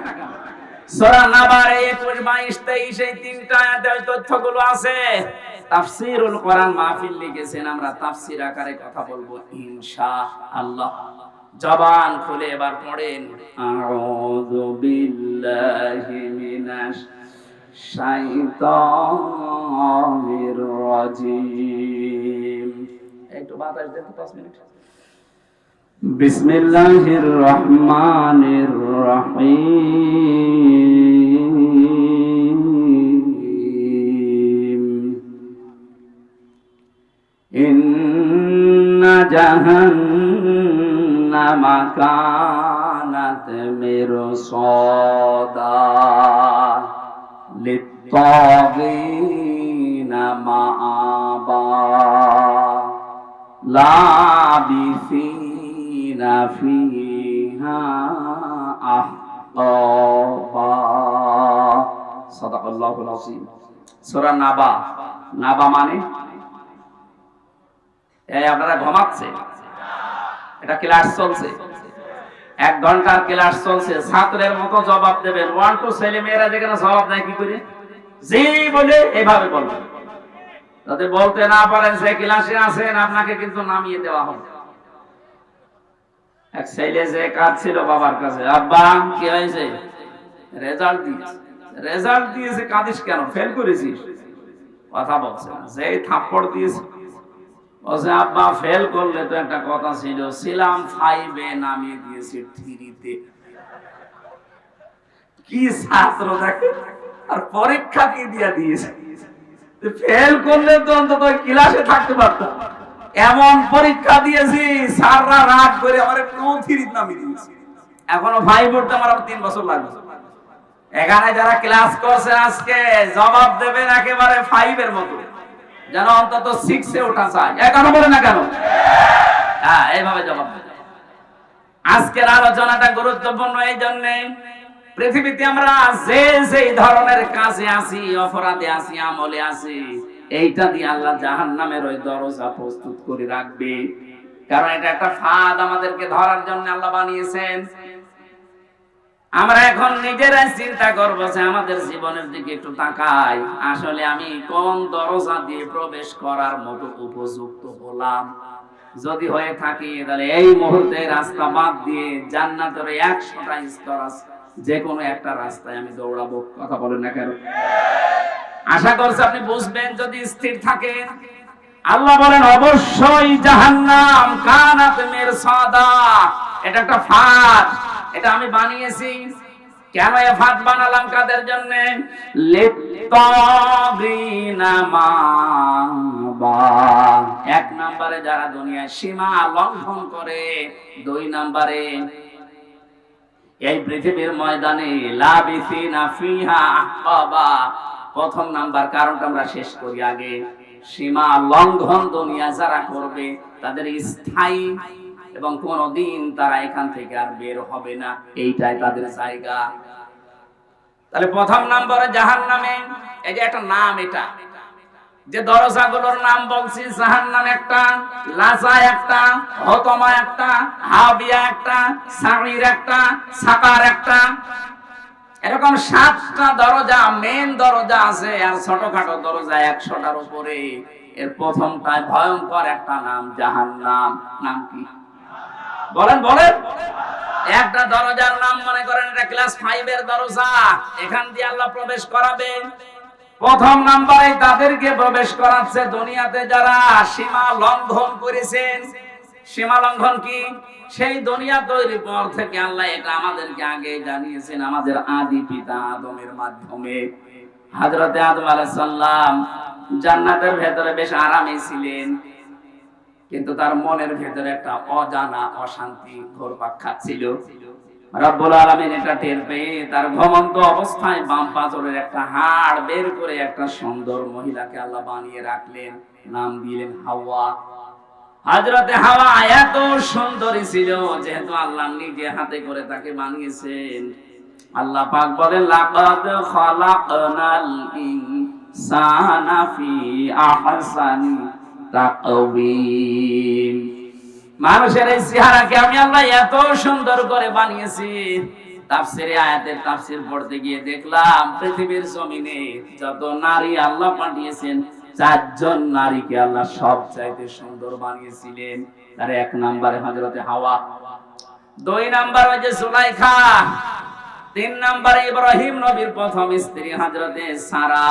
[SPEAKER 1] সূরা নাবার 21 22 23 এই 3টা আয়াতে ওই তথ্যগুলো আছে। তাফসীরুল কোরআন মাহফিল লিখেছেন, আমরা তাফসীর আকারে কথা বলবো ইনশাআল্লাহ। জবান খুলে এবার পড়েন আউযু বিল্লাহি মিনাশ শাইতানির রাজিম। একটু বাতাস দেন তো 5 মিনিট। বিসমিল্লাহির রহমানির রহিম। ইন্না জাহান্নামা কানাত মিরসাদা লিত্তাগিনা মাআবা লাবিসিনা ফিহা আহকাবা। সাদাকাল্লাহুল আযীম। সূরা নাবা। নাবা মানে এই আপনারা ঘুমাচ্ছে, এটা ক্লাস চলছে, 1 ঘন্টার ক্লাস চলছে। ছাত্রের মতো জবাব দেবেন। 1 2 ছেলে মেয়েরা যেখানে জবাব দেয় কি করে? জি বলে এইভাবে বলবেন। যদি বলতে না পারেন সে ক্লাসে আছেন, আপনাকে কিন্তু নামিয়ে দেওয়া হবে। এক ছেলে যে কাঁদছিল বাবার কাছে, আব্বা কি হয়েছে? রেজাল্ট দিয়েছে। রেজাল্ট দিয়েছে, কাঁদিস কেন? ফেল করেছিস? কথা বলছে না। যেই থাপ্পড় দিয়েছে বলছে আব্বা ফেল করলে তো একটা কথা ছিল, ছিলাম 5-এ নামিয়ে দিয়েছি 3-তে। কি ছাত্র দেখে, আর পরীক্ষা কি দিয়া দিয়েছে। ফেল করলে তো অন্তত ক্লাসে থাকতে পারতাম। এমন পরীক্ষা দিয়েছি স্যাররা রাগ করে আমার 3 নামিয়ে দিয়েছে। এখনো 5 পড়তে আমার 3 বছর লাগবে। এখানে যারা ক্লাস করছে আজকে জবাব দেবেন একেবারে 5-এর মতো, যেন অন্তত 6-এ ওঠা চায়। এখনো বলে না কেন? হ্যাঁ, এইভাবে জবাব দেবেন। আজকের আলোচনাটা গুরুত্বপূর্ণ এই জন্য, পৃথিবীতে আমরা যে যে ধরনের কাজে আছি, অপরাধে আছি, আমলে আছি, এইটা দিয়ে আল্লাহ জাহান্নামের ওই দরজা প্রস্তুত করে রাখবে। কারণ এটা একটা ফাঁদ আমাদেরকে ধরার জন্য আল্লাহ বানিয়েছেন। আমরা এখন নিজেরাই চিন্তা করব যে আমাদের জীবনের দিকে একটু তাকাই, আসলে আমি কোন দরজা দিয়ে প্রবেশ করার মতো উপযুক্ত হলাম। যদি হয়ে থাকি তাহলে এই মুহূর্তে রাস্তা বাদ দিয়ে জান্নাতের 100টা স্তর আছে, যে কোনো একটা রাস্তায় আমি দৌড়াবো। কথা বলেন না কেন? আশা করছি আপনি বুঝবেন যদি স্থির থাকেন। আল্লাহ বলেন অবশ্যই জাহান্নাম কানাত মিরসাদা, এটা একটা ফাঁদ, এটা আমি বানিয়েছি। কেন এই ফাঁদ বানালাম? কাদের জন্য? লিত্তাগিনা মাবা, এক নম্বরে যারা দুনিয়ায় সীমা লঙ্ঘন করে, দুই নম্বরে এই পৃথিবীর ময়দানে লাবিসিনা ফিহা আহকাবা। প্রথম নাম্বার কারণটা আমরা শেষ করি আগে। সীমা লঙ্ঘন দুনিয়া যারা করবে তাদের স্থায়ী এবং কোনদিন তারা এখান থেকে আর বের হবে না, এইটাই তাদের জায়গা। তাহলে প্রথম নম্বরে জাহান্নামে, এই যে একটা নাম, এটা যে দরজাগুলোর নাম বলছি, জাহান্নাম একটা, লাজা একটা, হতমা একটা, হাবিয়া একটা, সাঈর একটা, সাকার একটা, এরকম 7টা দরজা, মেন দরজা আছে, আর ছোটখাটো দরজা 100টার উপরে। এর প্রথমটায় ভয়ঙ্কর একটা নাম, জাহান্নাম। নাম কি বলেন? বলেন। একটা দরজার নাম মনে করেন এটা ক্লাস 5 এর দরজা, এখান দিয়ে আল্লাহ প্রবেশ করাবে। প্রথম নাম্বারে তাদেরকে প্রবেশ করাচ্ছে দুনিয়াতে যারা সীমা লঙ্ঘন করেছেন। সীমা লঙ্ঘন কি? সেই দুনিয়া তৈরির পর থেকে আল্লাহ এটা আমাদেরকে আগে জানিয়েছেন, আমাদের আদি পিতা আদমের মাধ্যমে। হযরতে আদম আলাইহিস সালাম জান্নাতের ভেতরে বেশ আরামে ছিলেন, কিন্তু তার মনের ভেতরে একটা অজানা অশান্তি ঘুরপাক খাচ্ছিল। রব্বুল আলামিন এটা টের পেয়ে তার ঘুমন্ত অবস্থায় বাম পাজরের একটা হাড় বের করে একটা সুন্দর মহিলাকে আল্লাহ বানিয়ে রাখলেন, নাম দিলেন হাওয়া। হযরতে হাওয়া এত সুন্দরী ছিল, যেহেতু আল্লাহ নিজে হাতে করে তাকে বানিয়েছেন। আল্লাহ পাক বলেন লাকাদ খালাকনাল ইনসানা ফি আহসানি তাকওয়িম, মানুষের এই চেহারাকে আমি আল্লাহ এত সুন্দর করে বানিয়েছি। তাফসীরে আয়াতের তাফসীর পড়তে গিয়ে দেখলাম পৃথিবীর জমিনে যত নারী আল্লাহ পাঠিয়েছেন, 4 জন নারীকে আল্লাহ সবচাইতে সুন্দর বানিয়েছিলেন। তার 1 নম্বরে হযরতে হাওয়া, 2 নম্বরে ওই যে সুলাইখা, 3 নম্বরে ইব্রাহিম নবীর প্রথম স্ত্রী হযরতে সারা,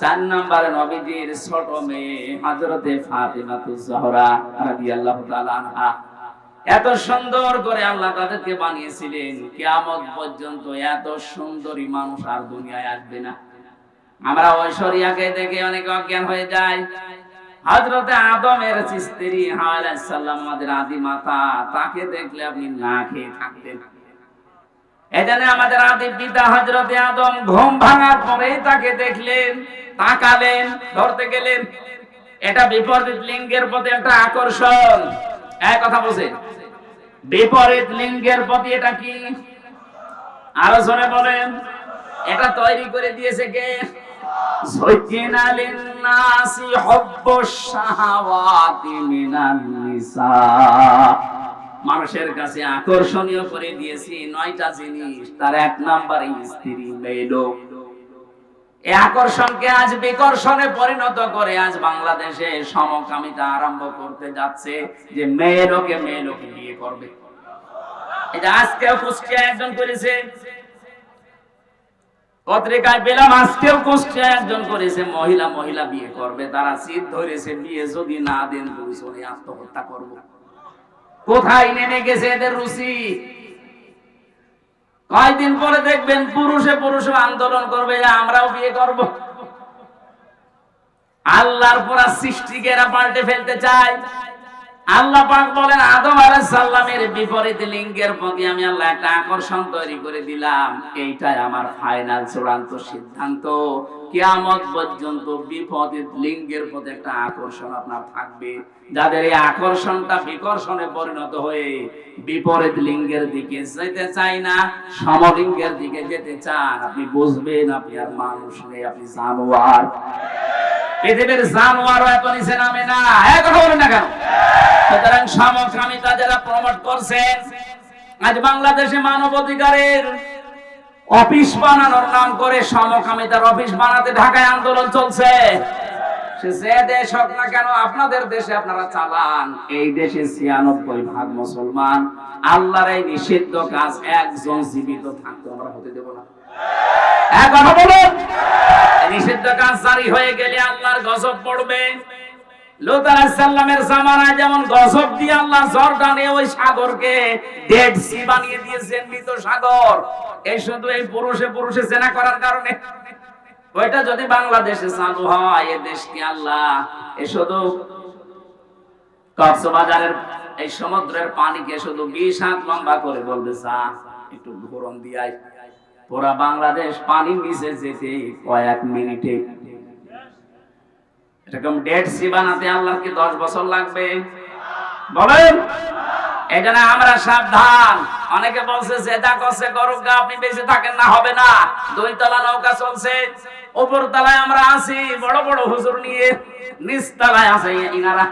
[SPEAKER 1] 4 নম্বরে নবীজির ছোট মেয়ে হযরতে ফাতিমাতুজ জোহরা রাদিয়াল্লাহু তাআলা আনহা। এত সুন্দর করে আল্লাহ তাদেরকে বানিয়েছিলেন, কিয়ামত পর্যন্ত এত সুন্দরী মানুষ আর দুনিয়ায় আসবে না। আমরা ঐশ্বরিয়াকে দেখে অনেক অজ্ঞান হয়ে যায়। হযরতে আদমের স্ত্রী হাওয়া আলাইহিস সালাম, আমাদের আদি মাতা, তাকে দেখলে আপনি না খেয়ে থাকতেন। এজন্য আমাদের আদি পিতা হযরতে আদম ঘুম ভাঙার পরে তাকে দেখলেন, তাকালেন, ধরতে গেলেন। এটা বিপরীত লিঙ্গের প্রতি একটা আকর্ষণ। এক কথা বলেন, বিপরীত লিঙ্গের প্রতি এটা কি? আরো জোরে বলেন। এটা তৈরি করে দিয়েছে কে? যায়্যানা লিন-নাসি হুব্বুশ শাহাওয়াতি মিনান নিসা, মানুষের কাছে আকর্ষণীয় করে দিয়েছি 9টা জিনিস, তার 1 নম্বরে স্ত্রী, মেয়ে লোক। এই আকর্ষণকে আজ বিকর্ষণে পরিণত করে আজ বাংলাদেশে সমকামিতা আরম্ভ করতে যাচ্ছে, যে মেয়ে লোকে বিয়ে করবে। এটা আজকেও কুষ্টিয়া একজন করেছে, পত্রিকায় পেলাম আজকেও কুষ্টিয়া একজন করেছে, মহিলা বিয়ে করবে। তারা সিদ ধরেছে, বিয়ে যদি না দেন দুইজনে আত্মহত্যা করব। কোথায় নেমে গেছে এদের রুচি? কয়েকদিন পরে দেখবেন পুরুষে আন্দোলন করবে যে আমরাও বিয়ে করব। আল্লাহর পুরা সৃষ্টিকে এরা পাল্টে ফেলতে চায়। আল্লাহ পাক বলেন আদম আলাইহিস সালামের বিপরীত লিঙ্গের প্রতি আমি আল্লাহ একটা আকর্ষণ তৈরি করে দিলাম। এইটাই আমার ফাইনাল চূড়ান্ত সিদ্ধান্ত, কিয়ামত পর্যন্ত বিপরীত লিঙ্গের প্রতি একটা আকর্ষণ আপনার থাকবে। যাদের এই আকর্ষণটা বিকর্ষণে পরিণত হয়ে বিপরীত লিঙ্গের দিকে যেতে চায় না, সমলিঙ্গের দিকে যেতে চান, আপনি বুঝবেন আপনি আর মানুষ নেই, আপনি জানোয়ার। পৃথিবীর জানোয়ারও এত নিচে নামে না। কথা বলেন না কেন? সুতরাং সমকামিতা যারা প্রমোট করছেন, আজ বাংলাদেশে মানব অধিকারের অফিস বানানোর নাম করে সমকামিতার অফিস বানাতে ঢাকায় আন্দোলন চলছে। সে যে দেশ হোক না কেন, আপনাদের দেশে আপনারা চালান। এই দেশে ৯৬% মুসলমান। আল্লাহর এই নিষিদ্ধ কাজ একজন জীবিত থাকতে আমরা হতে দেব না। কথা বলুন। নিষিদ্ধ কাজ জারি হয়ে গেলে আল্লাহর গজব পড়বে। লূত আলাইহিস সালামের জামানায় যেমন গজব দিয়ে আল্লাহ ঝড় টানে ওই সাগরকে ডেড সি বানিয়ে দিয়েছেন, মৃত সাগর। এই শুধু এই পুরুষে পুরুষে জেনা করার কারণে। ওইটা যদি বাংলাদেশে চালু হয়, এ দেশ কি আল্লাহ এই শুধু কক্সবাজারের এই সমুদ্রের পানিকে শুধু ২০ হাত লম্বা করে বলবে যা একটু ঘোরন দিয়াই, পুরা বাংলাদেশ পানি নিচে যেতে কয়েক মিনিটে। এরকম ডেড সি বানাতে আল্লাহর কি 10 বছর লাগবে? বলেন। এখানে আমরা সাবধান। অনেকে বলছে যেটা করছে করুক, আপনি বেঁচে থাকেন না, হবে না। 2 তলা নৌকা চলছে, উপর তলায় আমরা আছি বড় বড় হুজুর নিয়ে, নিচ তলায় আছে ইনারা।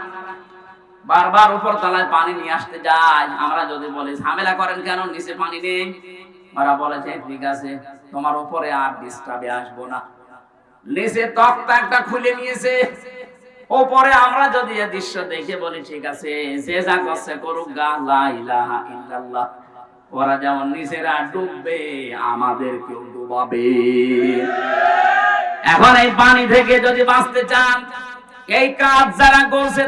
[SPEAKER 1] বারবার উপর তলায় পানি নিয়ে আসতে যায়। আমরা যদি বলি ঝামেলা করেন কেন, নিচে পানি নেই, ওরা বলেছে ঠিক আছে তোমার উপরে আর ডিস্টার্বে আসবো না। নিচে তক্তা একটা খুলে নিয়েছে, ওপরে আমরা যদি এই দৃশ্য দেখে বলি ঠিক আছে যে যা করছে করুক গা, লা ইলাহা ইল্লাল্লাহ। ওরা যেমন নিচেরা ডুববে, আমাদেরকেও ডুবাবে। এখন এই পানি থেকে যদি বাঁচতে চান, এই কাজ যারা করছে,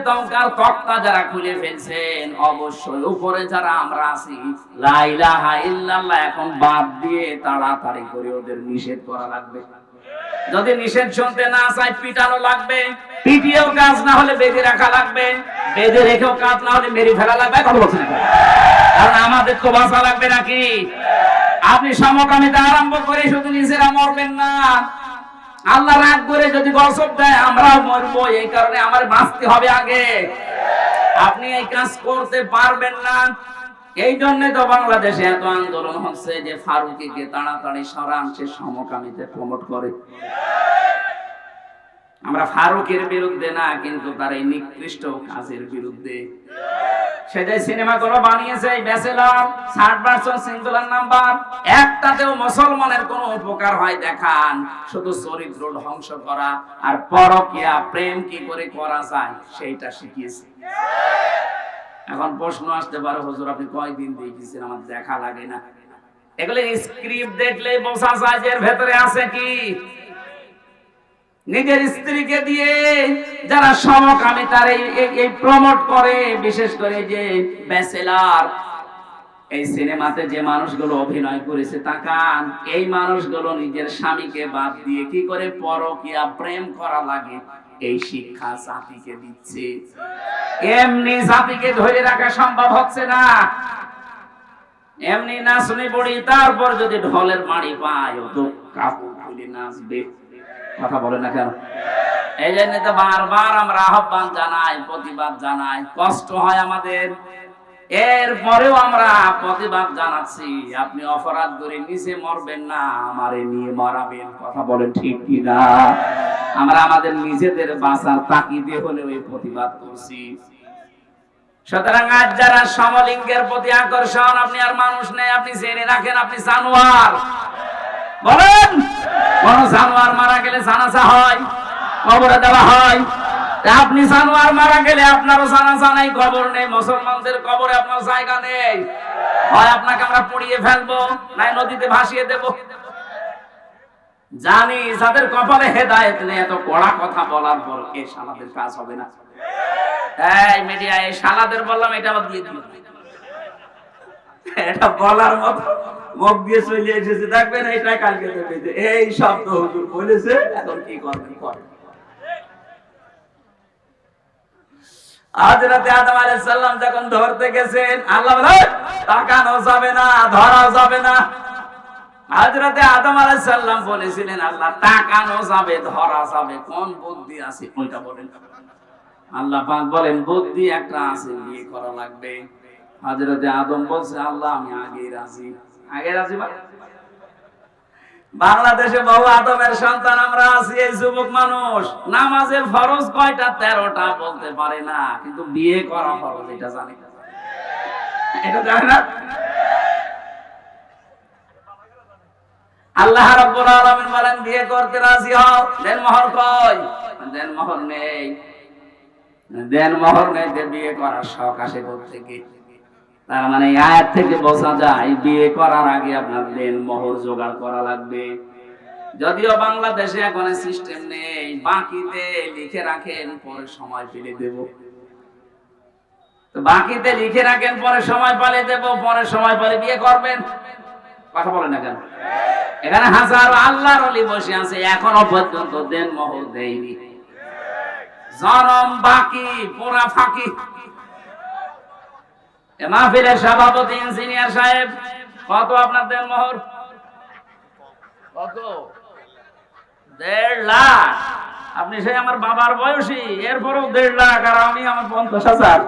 [SPEAKER 1] তক্তা যারা খুলে ফেলছেন, অবশ্যই উপরে যারা আমরা আছি লা ইলাহা ইল্লাল্লাহ এখন বাদ দিয়ে তাড়াতাড়ি করে ওদের নিষেধ করা লাগবে। যদি নিষেধ শুনতে না চাই, পিটানো লাগবে। পিটিয়েও কাজ না হলে বেঁধে রাখা লাগবে। বেঁধে রেখেও কাজ না হলে মেরে ফেলা লাগবে। কথা বলছেন, কারণ আমাদের তো বাঁচা লাগবে নাকি? আপনি সমকামিতা আরম্ভ করে শুধু নিজেরা মরবেন না, আল্লাহ রাগ করে যদি গজব দেয় আমরাও মরবো। এই কারণে আমার বাঁচতে হবে আগে। আপনি এই কাজ করতে পারবেন না। এই জন্য তো বাংলাদেশে এত আন্দোলন হচ্ছে যে ফারুকীকে তাড়াতাড়ি সরান, সে সমকামিতা প্রমোট করে। আমরা ফারুকের বিরুদ্ধে না, কিন্তু তার এই নিকৃষ্ট কাজের বিরুদ্ধে। সেটাই সিনেমা গুলো বানিয়েছে ব্যাচেলর, 60% সিঙ্গুলার নাম্বার, একটাতেও মুসলমানের কোনো উপকার হয় দেখান, শুধু চরিত্র ধ্বংস করা আর পরকীয়া প্রেম কি করে করা যায় সেইটা শিখিয়েছে। এখন প্রশ্ন আসতে পারে হুজুর আপনি কয়দিন দেখেছেন, আমার দেখা লাগে না। এগুলো স্ক্রিপ্ট দেখলেই বোঝা যায় যে এর ভেতরে আছে কি। নিজের স্ত্রীকে দিয়ে যারা সমকামিতার এই প্রমোট করে, বিশেষ করে যে ব্যাচেলর, এই সিনেমাতে যে মানুষগুলো অভিনয় করেছে তাকান, এই মানুষগুলো নিজের স্বামীকে বাদ দিয়ে কি করে পরকীয়া প্রেম করা লাগে এই শিক্ষা জাতিকে দিচ্ছে। এমনি জাতিকে ধরে রাখা সম্ভব হচ্ছে না। এমনি নাচনি পড়ি, তারপর যদি ঢোলের মাড়ি পায় ও তো কাপড় খুলে নাচবে। কথা বলে না কেন? এই জন্য তো বারবার আমরা আহ্বান জানাই, প্রতিবাদ জানাই, কষ্ট হয় আমাদের। এরপরেও আমরা প্রতিবাদ জানাচ্ছি, আপনি অপরাধ করে নিচে মরবেন না, আমারে নিয়ে মরাবেন। কথা বলেন ঠিক কিনা? আমরা আমাদের নিজেদের বাঁচার তাগিদে হলে ওই প্রতিবাদ করছি। সুতরাং আজ যারা সমলিঙ্গের প্রতি আকর্ষণ, আপনি আর মানুষ নেই, আপনি জেনে রাখেন আপনি জানোয়ার। বলেন, কোন জানোয়ার মারা গেলে জানাজা হয়, কবরে দেওয়া হয়। আপনি জানোয়ার মারা গেলে আপনারও জানাজা নাই, কবর নেই। মুসলমানদের কবরে আপনার জায়গা নেই। হয় আপনাকে আমরা পুড়িয়ে ফেলবো, নাই নদীতে ভাসিয়ে দেব। জানি যাদের কপালে হেদায়েত নেই, এত কড়া কথা বলার পর এই শালাদের কাজ হবে না। এই মিডিয়া এই শালাদের বললাম, এটা আবার দিয়ে দিল, এটা বলার মতো মুখ দিয়ে চলে এসেছে। দেখবেন এইটাই কালকে দেখবেন এই শব্দ হুজুর বলেছে, এখন কি করবেন করেন। হযরতে আদম আলাইহিস সালাম যখন ধরতে গেছেন, আল্লাহ বলে তাকানো যাবে না, ধরা যাবে না। হযরতে আদম আলাইহিস সালাম বলেছিলেন আল্লাহ তাকানো যাবে, ধরা যাবে, কোন বুদ্ধি আছে ওইটা বলেন। আল্লাহ পাক বলেন বুদ্ধি একটা আছে, বিয়ে করা লাগবে। হযরতে আদম বলছে আল্লাহ আমি আগে রাজি। আগে রাজি মানে বাংলাদেশে বহু আদমের সন্তান আমরা আছি। এই যুবক মানুষ নামাজের ফরজ কয়টা? 13টা বলতে পারে না, কিন্তু বিয়ে করা ফরজ এটা জানে। এটা জানে না। আল্লাহ রাব্বুল আলামিন বলেন বিয়ে করতে রাজি হও, দেন মোহর কই? দেন মোহর নেই। দেন মোহর নেই, বিয়ে করার শখ আসে কোত্থেকে? তার মানে এই আয়াত থেকে বোঝা যায় বিয়ে করার আগে আপনার দেন মোহর জোগাড় করা লাগবে। যদিও বাংলাদেশে এখন সিস্টেম নেই, বাকিতে লিখে রাখেন পরে সময় পেলে দেব। তো বাকিতে লিখে রাখেন পরে সময় পেলে দেব, পরে সময় পেলে বিয়ে করবেন। কথা বলেন না কেন? এখানে হাজারো আল্লাহর ওলি বসে আছে, এখনো পর্যন্ত দেন মোহর দেয়নি। জনম বাকি, পুরা ফাঁকি। মাহফিলের সভাপতি ইঞ্জিনিয়ার সাহেব, কত আপনার দেন মোহর? কত? 1.5 লাখ। আপনি সেই আমার বাবার বয়সী, এরপরেও 1.5 লাখ, আর আমি আমার 50,000।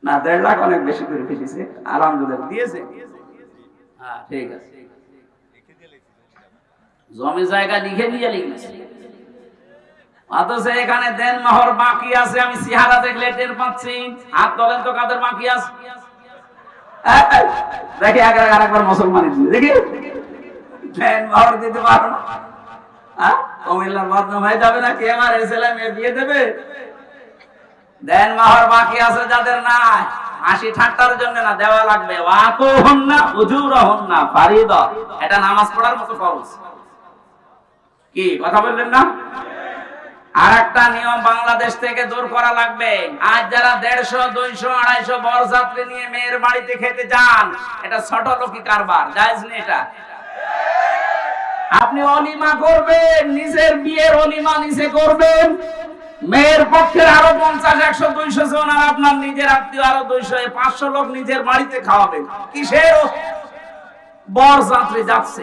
[SPEAKER 1] না, 1.5 লাখ অনেক বেশি করে ফেলেছে। আলহামদুলিল্লাহ দিয়েছে। হ্যাঁ, ঠিক আছে। জমি জায়গা লিখে দিয়ে লিখেছে, অথচ এখানে দেন মোহর বাকি আছে। আমি চেহারা দেখলে টের পাচ্ছি। হাত তোলেন তো কাদের বাকি আছে। দেখি আরেকবার মুসলমানি দেখি দেন মোহর দিতে পারো না। কুমিল্লার বদনাম হয়ে যাবে না? কে আমার ছেলে মেয়ে বিয়ে দেবে? দেন মোহর বাকি আছে যাদের নাই, হাসি ঠাট্টার জন্য না, দেওয়া লাগবে। ওয়াকুহুন্না উজুরহুন্না ফারিদা, এটা নামাজ পড়ার মতো ফরজ। কি কথা বললেন না? আর একটা নিয়ম বাংলাদেশ থেকে দূর করা লাগবে। আজ যারা 150, 200, 250 বরযাত্রী নিয়ে মেয়ের বাড়িতে খেতে যান, এটা ছোট লোকি কারবার, জায়েজ নেই এটা। আপনি অলিমা করবেন, নিজের বিয়ের অলিমা নিজে করবেন, মেয়ের পক্ষের আরো 50, 100, 200 জন, আর আপনার নিজের আত্মীয় আরো 200, 500 লোক নিজের বাড়িতে খাওয়াবেন। কিসের বরযাত্রী যাচ্ছে?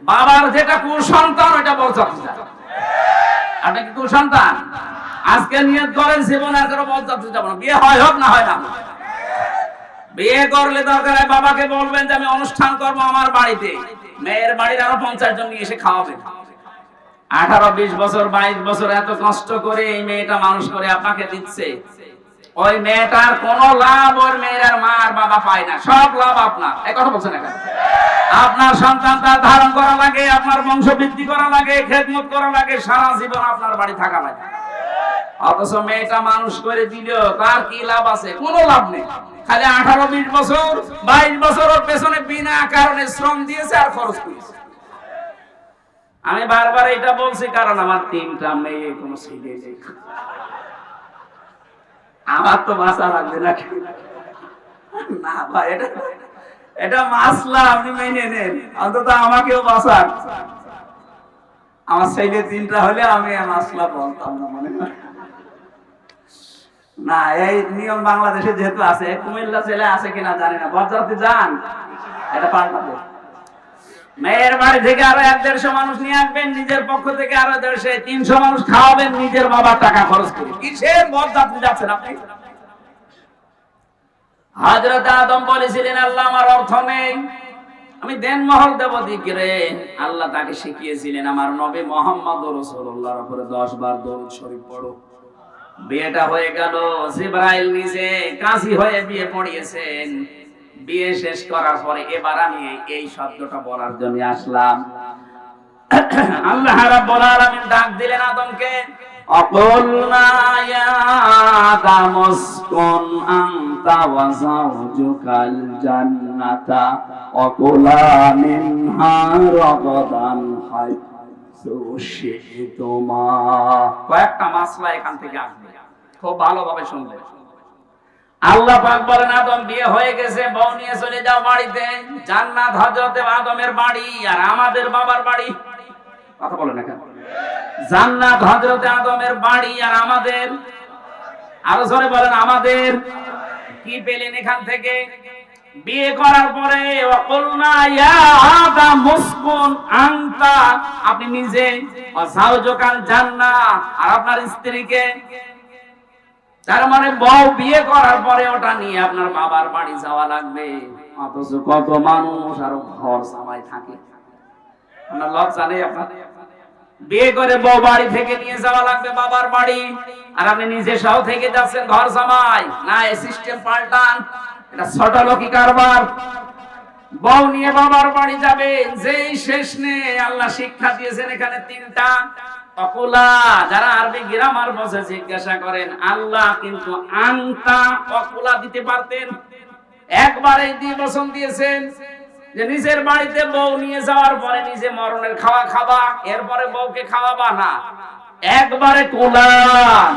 [SPEAKER 1] বাবার যেটা কুসন্তান ওটা বরযাত্রী যাচ্ছে। আপনি কি কুসন্তান? আজকে নিয়ত করেন জীবনে আর কারো বরযাত্রী যাব না। বিয়ে হয় হোক না হয় না, বিয়ে করলে দরকার হয় বাবাকে বলবেন যে আমি অনুষ্ঠান করব আমার বাড়িতে, মেয়ের বাড়ির আরো 50 জন নিয়ে এসে খাওয়াবেন। 18, 20 বছর, 22 বছর এত কষ্ট করে এই মেয়েটা মানুষ করে আপনাকে দিচ্ছে, ওই মেয়েটার কোনো লাভ ওর মেয়ের আর মা আর বাবা পায় না, সব লাভ আপনার। এই কথা বলছেন এখন? আপনার সন্তান তার ধারণ করা লাগে, আপনার বংশ বৃদ্ধি করা লাগে, খেদমত করা লাগে, সারা জীবন আপনার বাড়ি থাকা লাগে। অথচ মেয়েটা মানুষ করে দিলেও তার কি লাভ আছে? কোনো লাভ নেই। খালি 18, 20 বছর, 22 বছর ওর পেছনে বিনা কারণে শ্রম দিয়েছে আর খরচ করেছে। আমি বারবার এটা বলছি কারণ আমার 3টা মেয়ে, কোনো ছেলে নেই। আমার তো বাঁচা লাগবে না। না ভাই, এটা মাসলা, আপনি মেনে নেন, অন্তত আমাকেও বাঁচান। আমার ছেলে 3টা হলে আমি মাসলা বলতাম না, মনে হয় না। এই নিয়ম বাংলাদেশে যেহেতু আছে, কুমিল্লা ছেলে আছে কিনা জানি না, বরযাত্রী যান, এটা পাল্টাবো। মেয়ের বাড়ি থেকে আরো 100-150 মানুষ নিয়ে আসবেন, নিজের পক্ষ থেকে আরো 150, 300 মানুষ খাওয়াবেন নিজের বাবার টাকা খরচ করে। কিসের বরযাত্রী যাচ্ছেন আপনি? হযরত আদম বলেছিলেন আল্লাহ আমার অর্থ নেই, আমি দেন মোহর দেব দিকরে। আল্লাহ তাকে শিখিয়েছিলেন আমার নবী মুহাম্মদুর রাসূলুল্লাহর উপরে 10 বার দরুদ শরীফ পড়ো। বিয়েটা হয়ে গেল, জিবরাইল নিজে কাজী হয়ে বিয়ে পড়িয়েছেন। বিয়ে শেষ করার পরে এবার আমি এই শব্দটা বলার জন্য আসলাম। আল্লাহ রাব্বুল আলামিন ডাক দিলেন আদমকে, অকুলনা ইয়া আদম উসকুন আনতা ওয়া যাওজুকাল জান্নাতা ওয়াকুলা মিনহা রাগাদান হাইসু শি'তুমা। কয়েকটা মাসলা এখান থেকে আসবে, খুব ভালোভাবে শুনবেন। আল্লাহ পাক বলেন আদম বিয়ে হয়ে গেছে, বউ নিয়ে চলে যাও বাড়িতে। জান্নাত হযরত আদমের বাড়ি আর আমাদের বাবার বাড়ি। কথা বলেন না কেন? জান্নাত হযরত আদমের বাড়ি আর আমাদের, আরো জোরে বলেন আমাদের। কি পেলেন এখান থেকে? বিয়ে করার পরে ওয়াকুলনা ইয়া আদম উসকুন আনতা, আপনি নিজে, ওয়া যাওজুকাল জান্নাহ, আর আপনার স্ত্রীকে তার মানে বউ বিয়ে করার পরে ওটা নিয়ে আপনার বাবার বাড়ি যাওয়া লাগবে, অথচ কত মানুষ আর ঘর জামাই থাকে। আপনার লজ্জা নেই? আপনার বিয়ে করে বউ বাড়ি থেকে নিয়ে যাওয়া লাগবে বাবার বাড়ি, আর আপনি নিজে সহ থেকে যাচ্ছেন ঘর জামাই। না, এই সিস্টেম পাল্টান, এটা ছোট লোকি কারবার। বউ নিয়ে বাবার বাড়ি যাবে, যেই শেষ নেই। আল্লাহ শিক্ষা দিয়েছেন এখানে তিনটা অকুলা। যারা আরবি গ্রামার বসে জিজ্ঞাসা করেন, আল্লাহ কিন্তু আনতা অকুলা দিতে পারতেন, একবারে দ্বিবচন দিয়েছেন যে নিজের বাড়িতে বউ নিয়ে যাওয়ার পরে নিজে মরণের খাওয়া খাবা, এরপরে বউকে খাওয়াবা না, একবারে কোলা।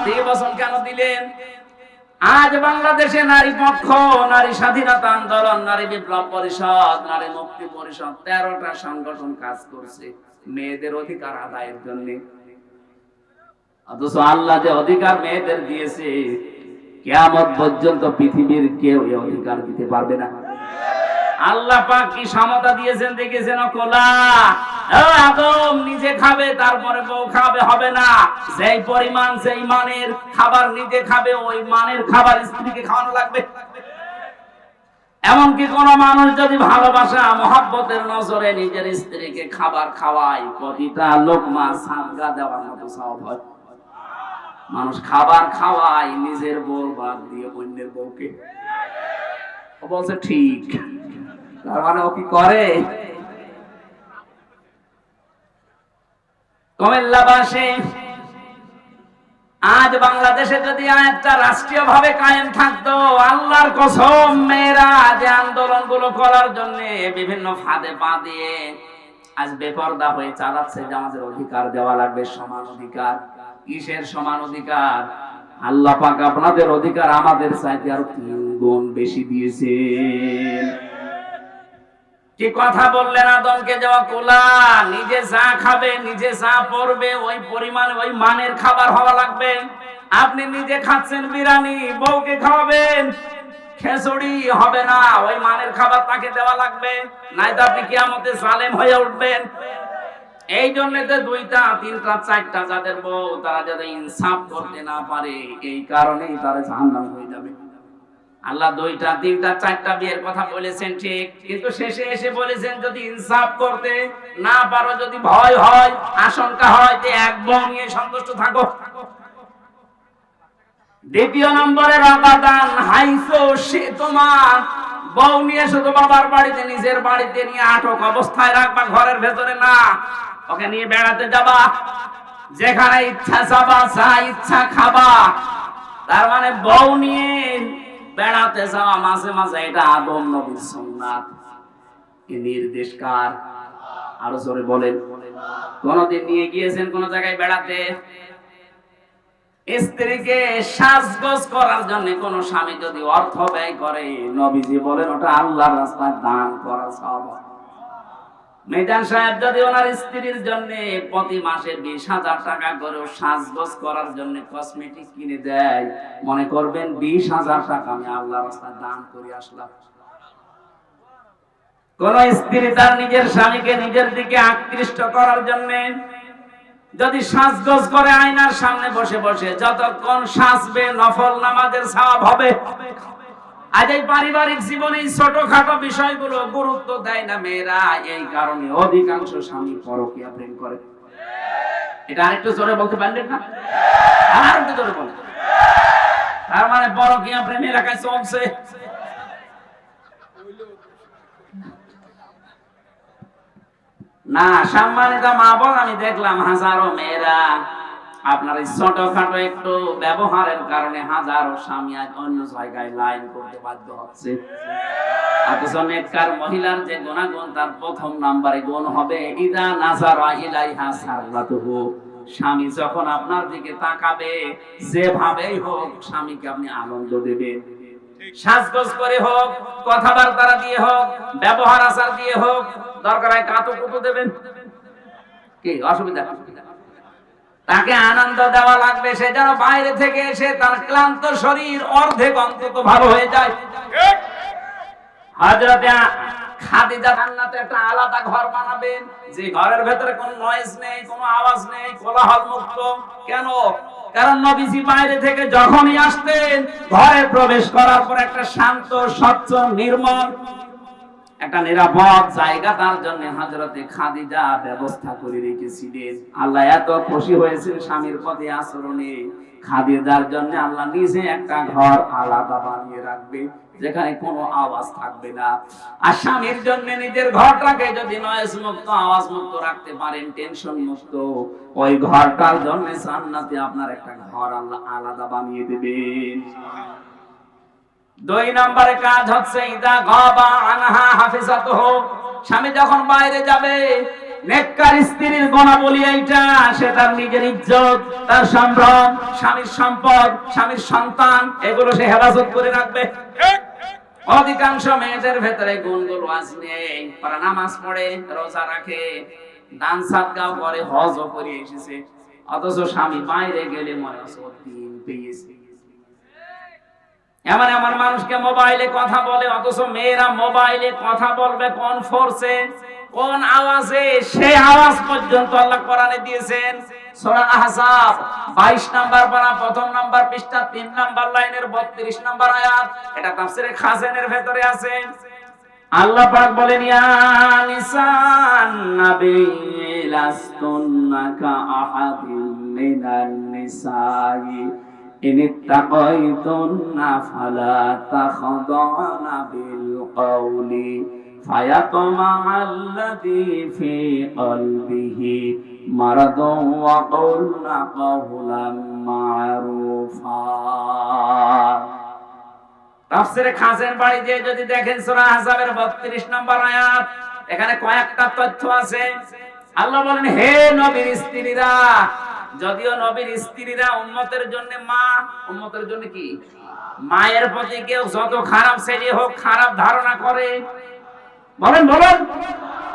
[SPEAKER 1] দ্বিবচন কেন দিলেন? আজ বাংলাদেশে নারী পক্ষ, নারী স্বাধীনতা আন্দোলন, নারী বিপ্লব পরিষদ, নারী মুক্তি পরিষদ, 13টা সংগঠন কাজ করছে মেয়েদের অধিকার আদায়ের জন্য। অথচ আল্লাহ যে অধিকার মেয়েদের দিয়েছে, কিয়ামত পর্যন্ত পৃথিবীর কেউ এই অধিকার দিতে পারবে না। আল্লাহ পাক কি সমতা দিয়েছেন দেখেছেন? কোলা আদম নিজে খাবে, তারপরে বউ খাবে, হবে না। যেই পরিমাণ যেই মানের খাবার নিজে খাবে, ওই মানের খাবার স্ত্রীকে খাওয়ানো লাগবে। এমনকি কোন মানুষ যদি ভালোবাসা মহব্বতের নজরে নিজের স্ত্রীকে খাবার খাওয়ায়, প্রতিটা লোকমা সাদগা দেওয়ার মতো সওয়াব হয়। মানুষ খাবার খাওয়ায় নিজের বউ বাদ দিয়ে অন্যের বউকে। ও বলছে ঠিক, তার মানে ও কি করে? কুমিল্লাবাসী, আজ বাংলাদেশে যদি একটা রাষ্ট্রীয় ভাবে কায়েম থাকতো, আল্লাহর কসম, মেয়েরা যে আন্দোলন গুলো করার জন্য বিভিন্ন ফাঁদে পা দিয়ে আজ বেপরদা হয়ে চালাচ্ছে যে আমাদের অধিকার দেওয়া লাগবে, সমান অধিকার। কিসের সমান অধিকার? আল্লাহ পাক আপনাদের অধিকার আমাদের চাইতে আরো 3 গুণ বেশি দিয়েছেন। কি কথা বললেন আদমকে? যাওয়া কোলা, নিজে যা খাবে, নিজে যা পরবে, ওই পরিমাণে ওই মানের খাবার হওয়া লাগবে। আপনি নিজে খাচ্ছেন বিরিয়ানি, বউকে খাওয়াবেন খিচুড়ি, হবে না। ওই মানের খাবার তাকে দেওয়া লাগবে, নাইতো আপনি কিয়ামতে জালেম হয়ে উঠবেন। এই জন্য তো 2টা 3টা 4টা যাদের বউ, তারা যাতে ইনসাফ করতে না পারে, এই কারণেই তারা জাহান্নামে হয়ে যাবে। আল্লাহ 2টা 3টা 4টা বিয়ের কথা বলেছেন ঠিক, কিন্তু শেষে এসে বলেছেন যদি ইনসাফ করতে না পারো, যদি ভয় হয়, আশঙ্কা হয়, যে এক বউ নিয়ে সন্তুষ্ট থাকো। 2 নম্বরের আবাদান হাইসো, সে তোমার বউ নিয়ে শুধু বাবার বাড়িতে, নিজের বাড়িতে নিয়ে আটক অবস্থায় রাখবা, ঘরের ভেতরে না। ওকে নিয়ে বেড়াতে যাবা, যেখানে ইচ্ছা যাবা, যা ইচ্ছা খাবা। তার মানে বউ নিয়ে বেড়াতে যাওয়া মাঝে মাঝে, এটা আদম নবীর সুন্নাত। এই নির্দেশ কার? আরো জোরে বলেন। কোনদিন নিয়ে গিয়েছেন কোন জায়গায় বেড়াতে? স্ত্রীকে সাজগোজ করার জন্য কোন স্বামী যদি অর্থ ব্যয় করে, নবীজি বলেন ওটা আল্লাহর রাস্তায় দান করা সওয়াব। মেজান সাহেব যদি ওনার স্ত্রীর জন্য প্রতি মাসে 20,000 টাকা করে সাজগোজ করার জন্য কসমেটিক কিনে দেয়, মনে করবেন 20,000 টাকা আমি আল্লাহর রাস্তায় দান করে আসলাম। কোন স্ত্রী তার নিজের স্বামীকে নিজের দিকে আকৃষ্ট করার জন্য যদি সাজগোজ করে, আয়নার সামনে বসে বসে যতক্ষণ সাজবে, নফল নামাজের সওয়াব হবে। আজ এই পারিবারিক জীবনে এই ছোটখাটো বিষয়গুলো গুরুত্ব দেয় না মেয়েরা, এই কারণে অধিকাংশ স্বামী পরকীয়া প্রেম করে। এটা আরেকটু জোরে বলতে পারলেন না? আর একটু জোরে বলেন। তার মানে পরকীয়া প্রেম এলাকায় চলছে। না, সম্মানিত মা বোন, আমি দেখলাম হাজারো মেয়েরা আপনার এই ছোটখাটো একটু ব্যবহারের কারণে হাজারো স্বামী আজ অন্য জায়গায় লাইন করতে বাধ্য হচ্ছে। অথচ নেককার মহিলার যে গুণাগুণ, তার প্রথম নাম্বারে গুণ হবে ইদা নাজারা ইলাইহা সাররাতুহু। স্বামী যখন আপনার দিকে তাকাবে, যেভাবেই হোক স্বামীকে আপনি আনন্দ দেবেন। সাজগোজ করে হোক, কথাবার্তা দিয়ে হোক, ব্যবহার আচার দিয়ে হোক, দরকার হয় কাতুকুতু দেবেন, কি অসুবিধা? তাকে আনন্দ দেওয়া লাগবে। সে যেন বাইরে থেকে এসে তার ক্লান্ত শরীর অর্ধেক অন্তত ভালো হয়ে যায়। হযরতে খাদিজা জান্নাতে একটা আলাদা ঘর বানাবেন, যে ঘরের ভেতরে কোনো নয়েজ নেই, কোনো আওয়াজ নেই, কোলাহল মুক্ত। কেন? কারণ নবীজি বাইরে থেকে যখনই আসতেন, ঘরে প্রবেশ করার পর একটা শান্ত, স্বচ্ছ, নির্মল, একটা নিরাপদ জায়গা তার জন্য হযরতে খাদিজা ব্যবস্থা করে রেখেছিলেন। আল্লাহ এত খুশি হয়েছেন স্বামীর প্রতি আচরণে, খাদিজার জন্য আল্লাহ নিজে একটা ঘর আলাদা বানিয়ে রাখবে, যেখানে কোনো আওয়াজ থাকবে না। আর স্বামীর জন্য নিজের ঘরটাকে যদি নয়েজ মুক্ত, আওয়াজ মুক্ত রাখতে পারেন, টেনশন মুক্ত, ওই ঘরটার জন্য জান্নাতে আপনার একটা ঘর আল্লাহ আলাদা বানিয়ে দেবেন। 2 নম্বরে কাজ হচ্ছে ইদা গাবা আনহা হাফিজাতুহু, স্বামী যখন বাইরে যাবে, নেককার স্ত্রীর গুণাবলী এইটা, সে তার নিজের ইজ্জত, তার সম্ভ্রম, স্বামীর সম্পদ, স্বামীর সন্তান, এগুলো সে হেফাজত করে রাখবে। অধিকাংশ মেয়েদের ভেতরে গুণগুলো আছে। তারা নামাজ পড়ে, রোজা রাখে, দান সাদকাও করে, হজও করে এসেছে, অথচ স্বামী বাইরে গেলে মনে হচ্ছে দিন পেয়েছে। এমন এমন মানুষকে মোবাইলে কথা বলে, অথচ মেয়েরা মোবাইলে কথা বলবে কোন ফোর্সে, কোন আওয়াজে, সেই আওয়াজ পর্যন্ত আল্লাহ কোরআনে দিয়েছেন। সূরা আহজাব 22 নাম্বার পারা, প্রথম নাম্বার পৃষ্ঠা, 3 নাম্বার লাইনের 32 নাম্বার আয়াত। এটা তাফসীরে খাজানের ভেতরে আছে। আল্লাহ পাক বলেন, ইয়া নিসান নবী লাস্তুন্না কা আহাদিন মিনান নিসাই ইন ইত্তাকাইতুন্না ফালা তাখদানা বিল কওলি ফায়াতমাআল্লাযী ফী কলবিহি মারাদুন ওয়া কুলনা কাওলাম মা'রুফা। তাফসীরে খাজান বাড়ি দিয়ে যদি দেখেন সূরা আহজাবের 32 নম্বর আয়াত, এখানে কয়েকটা তথ্য আছে। আল্লাহ বলেন, হে নবীর স্ত্রীরা, যদিও নবীর স্ত্রীরা উম্মতের জন্য মা, উম্মতের জন্য কি? মায়ের প্রতি কেউ যত খারাপ ছেলে হোক, খারাপ ধারণা করে, বলেন বলেন,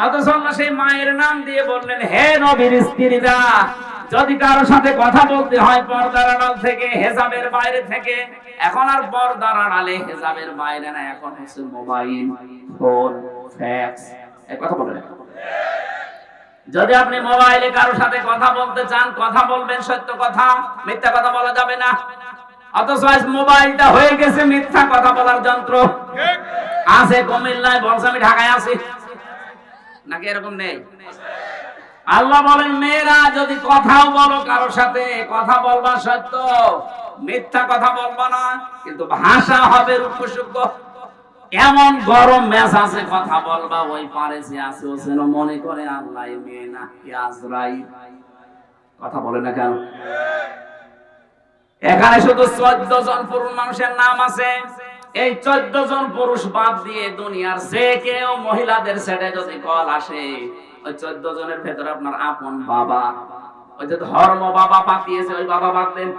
[SPEAKER 1] অথচ আল্লাহ সেই মায়ের নাম দিয়ে বললেন, হে নবীর স্ত্রীরা, যদি কারোর সাথে কথা বলতে হয় পর্দার আড়াল থেকে, হেজাবের বাইরে থেকে, এখন আর পর্দার আড়ালে হেজাবের বাইরে না, এখন হচ্ছে মোবাইল, ফোন, ফ্যাক্স, এই কথা বলেন। যদি আপনি মোবাইলে কারোর সাথে কথা বলতে চান, কথা বলবেন সত্য কথা, মিথ্যা কথা বলা যাবে না। অথচ আজ মোবাইলটা হয়ে গেছে মিথ্যা কথা বলার যন্ত্র। আছে কুমিল্লায়, বলছে আমি ঢাকায় আছি, নাকি এরকম নেই? আল্লাহ বলেন, মেয়েরা যদি কথাও বলো কারোর সাথে, কথা বলবা সত্য, মিথ্যা কথা বলবা না, কিন্তু ভাষা হবে রূপসুদ্ধ। এমন গরম মেজাজে কথা বলবা, ওই পারে যে আছে ও যেন মনে করে আল্লাহ মেয়ে না কি আজরাইল। কথা বলে না কেন? এখানে শুধু 14 জন পুরুষ মানুষের নাম আছে। এই 14 জন পুরুষ বাদ দিয়ে দুনিয়ার যে কেউ মহিলাদের সেটে যদি কল আসে, ওই 14 জনের ভেতরে আপনার আপন বাবা, ওই যে ধর্ম বাবা পাঠিয়েছে, ওই বাবা বাদ দেন।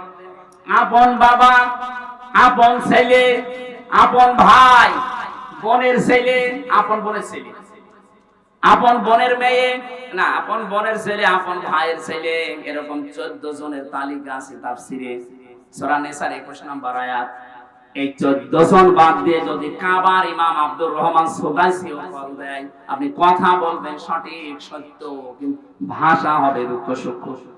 [SPEAKER 1] আপন বাবা, আপন ছেলে, আপন ভাই, বোনের ছেলে, আপন বোনের ছেলে, আপন বোনের মেয়ে, না আপন বোনের ছেলে, আপন ভাইয়ের ছেলে, এরকম 14 জনের তালিকা আছে তাফসীরে সূরা নিসার 21 নম্বর আয়াত। এই 14 জন বাদ দিয়ে যদি কাবার ইমাম আব্দুর রহমান সুদাইসিও কল দেয়, আপনি কথা বলবেন সঠিক সত্য, কিন্তু ভাষা হবে রুক্ষ সূক্ষ্ম।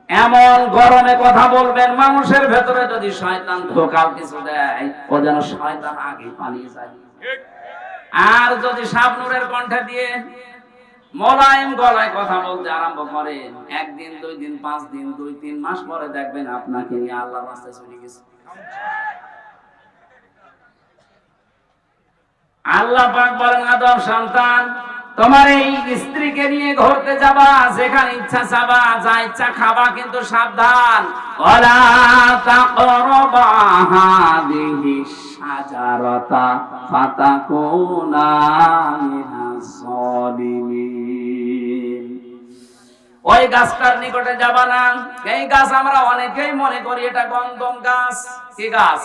[SPEAKER 1] এমন গরমে কথা বলবেন, মানুষের ভেতরে যদি শয়তান ধোঁকা কিছু দেয়, ও যেন শয়তান আগে পালিয়ে যায়। আর যদি শাবনূরের কণ্ঠে দিয়ে মোলায়েম গলায় কথা বলতে আরম্ভ করেন, একদিন, 2 দিন, 5 দিন, 2-3 মাস পরে দেখবেন আপনাকে নিয়ে আল্লাহর রাস্তায় চলে গেছে। আল্লাহ পাক বলেন, আদম সন্তান, তোমার এই স্ত্রীকে নিয়ে ঘুরতে যাবা, যেখানে ইচ্ছা যাবা, যা ইচ্ছা খাবা, কিন্তু সাবধান, ওয়ালা তাকরাবা হাদিহি শাজারাতা ফাতাকুনা মিনাস সালিমিন। ওই গাছটার নিকটে যাবা না। এই গাছ আমরা অনেকেই মনে করি এটা গন্ধম গাছ। কি গাছ?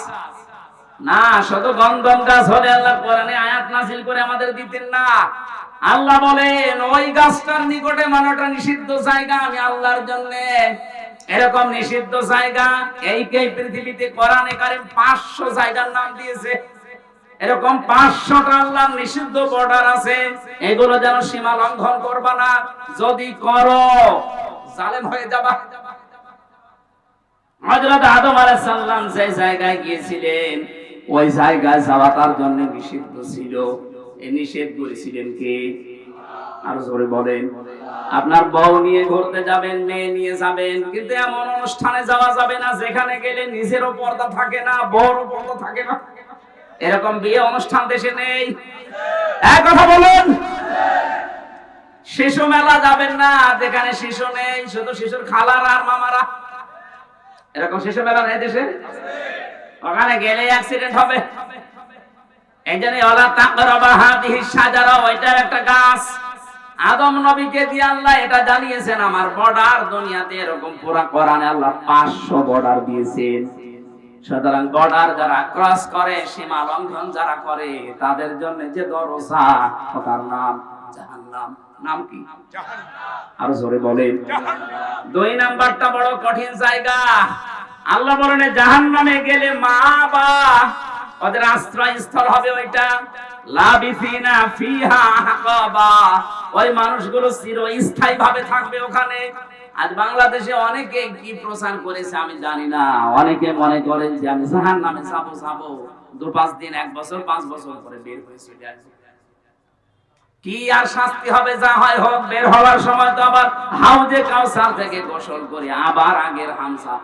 [SPEAKER 1] না, শুধু গন্ধম গাছ হলে আল্লাহ কোরআনে আয়াত নাযিল করে আমাদের দিতেন না। আল্লাহ বলেন, ওই গাছটার নিকটে, মানে ওটা নিষিদ্ধ জায়গা আমি আল্লাহর জন্য। এরকম নিষিদ্ধ জায়গা এই পৃথিবীতে কোরআনে কারীম 500 জায়গার নাম দিয়েছে। এরকম 500টা আল্লাহর নিষিদ্ধ বর্ডার আছে, এগুলো যেন সীমা লঙ্ঘন করবা না। যদি করো জালেম হয়ে যাবা। হযরত আদম আলাইহিস সালাম যে জায়গায় গিয়েছিলেন, ওই জায়গায় যাওয়া তার জন্য নিষিদ্ধ ছিল। এই নিষেধ করেছিলেন কে? আর জোরে বলেন। আপনার বউ নিয়ে ঘুরতে যাবেন, মেয়ে নিয়ে যাবেন, কিন্তু এমন অনুষ্ঠানে যাওয়া যাবে না যেখানে গেলে নিজেরও পর্দা থাকে না, বউরও পর্দা থাকে না। এরকম বিয়ে অনুষ্ঠান দেশে নেই। এক কথা বলুন। শিশু মেলা যাবেন না যেখানে শিশু নেই, শুধু শিশুর খালারা আর মামারা। এরকম শিশু মেলা নেই দেশে? ওখানে গেলে অ্যাক্সিডেন্ট হবে। এই জন্য ওয়ালা তাকরাবা হাদিহি শাজারা, ওইটা একটা গাছ। আদম নবীকে দিয়ে আল্লাহ এটা জানিয়েছেন, আমার বর্ডার দুনিয়াতে এরকম পুরা কোরআনে আল্লাহ 500 বর্ডার দিয়েছেন। সুতরাং বর্ডার যারা ক্রস করে, সীমা লঙ্ঘন যারা করে, তাদের জন্য যে দরজা, তার নাম জাহান্নাম। নাম কি? জাহান্নাম। আর জোরে বলেন জাহান্নাম। 2 নাম্বারটা বড় কঠিন জায়গা। আল্লাহ বলেন জাহান্নামে গেলে মা বা ওদের আশ্রয়স্থল হবে ওইটা। লাবিসিনা ফিহা আহকাবা, ওই মানুষগুলো চিরস্থায়ী ভাবে থাকবে ওখানে। আজ বাংলাদেশে অনেকে কি প্রচার করেছে আমি জানি না, অনেকে মনে করেন যে আমি জাহান্নামে যাবো 2-5 দিন, 1 বছর, 5 বছর পরে বের হয়ে চলে আসবো। কি আর শাস্তি হবে, যা হয় হোক। বের হওয়ার সময় তো আবার হাউজে কাউসার থেকে গোসল করে আবার আগের হামসা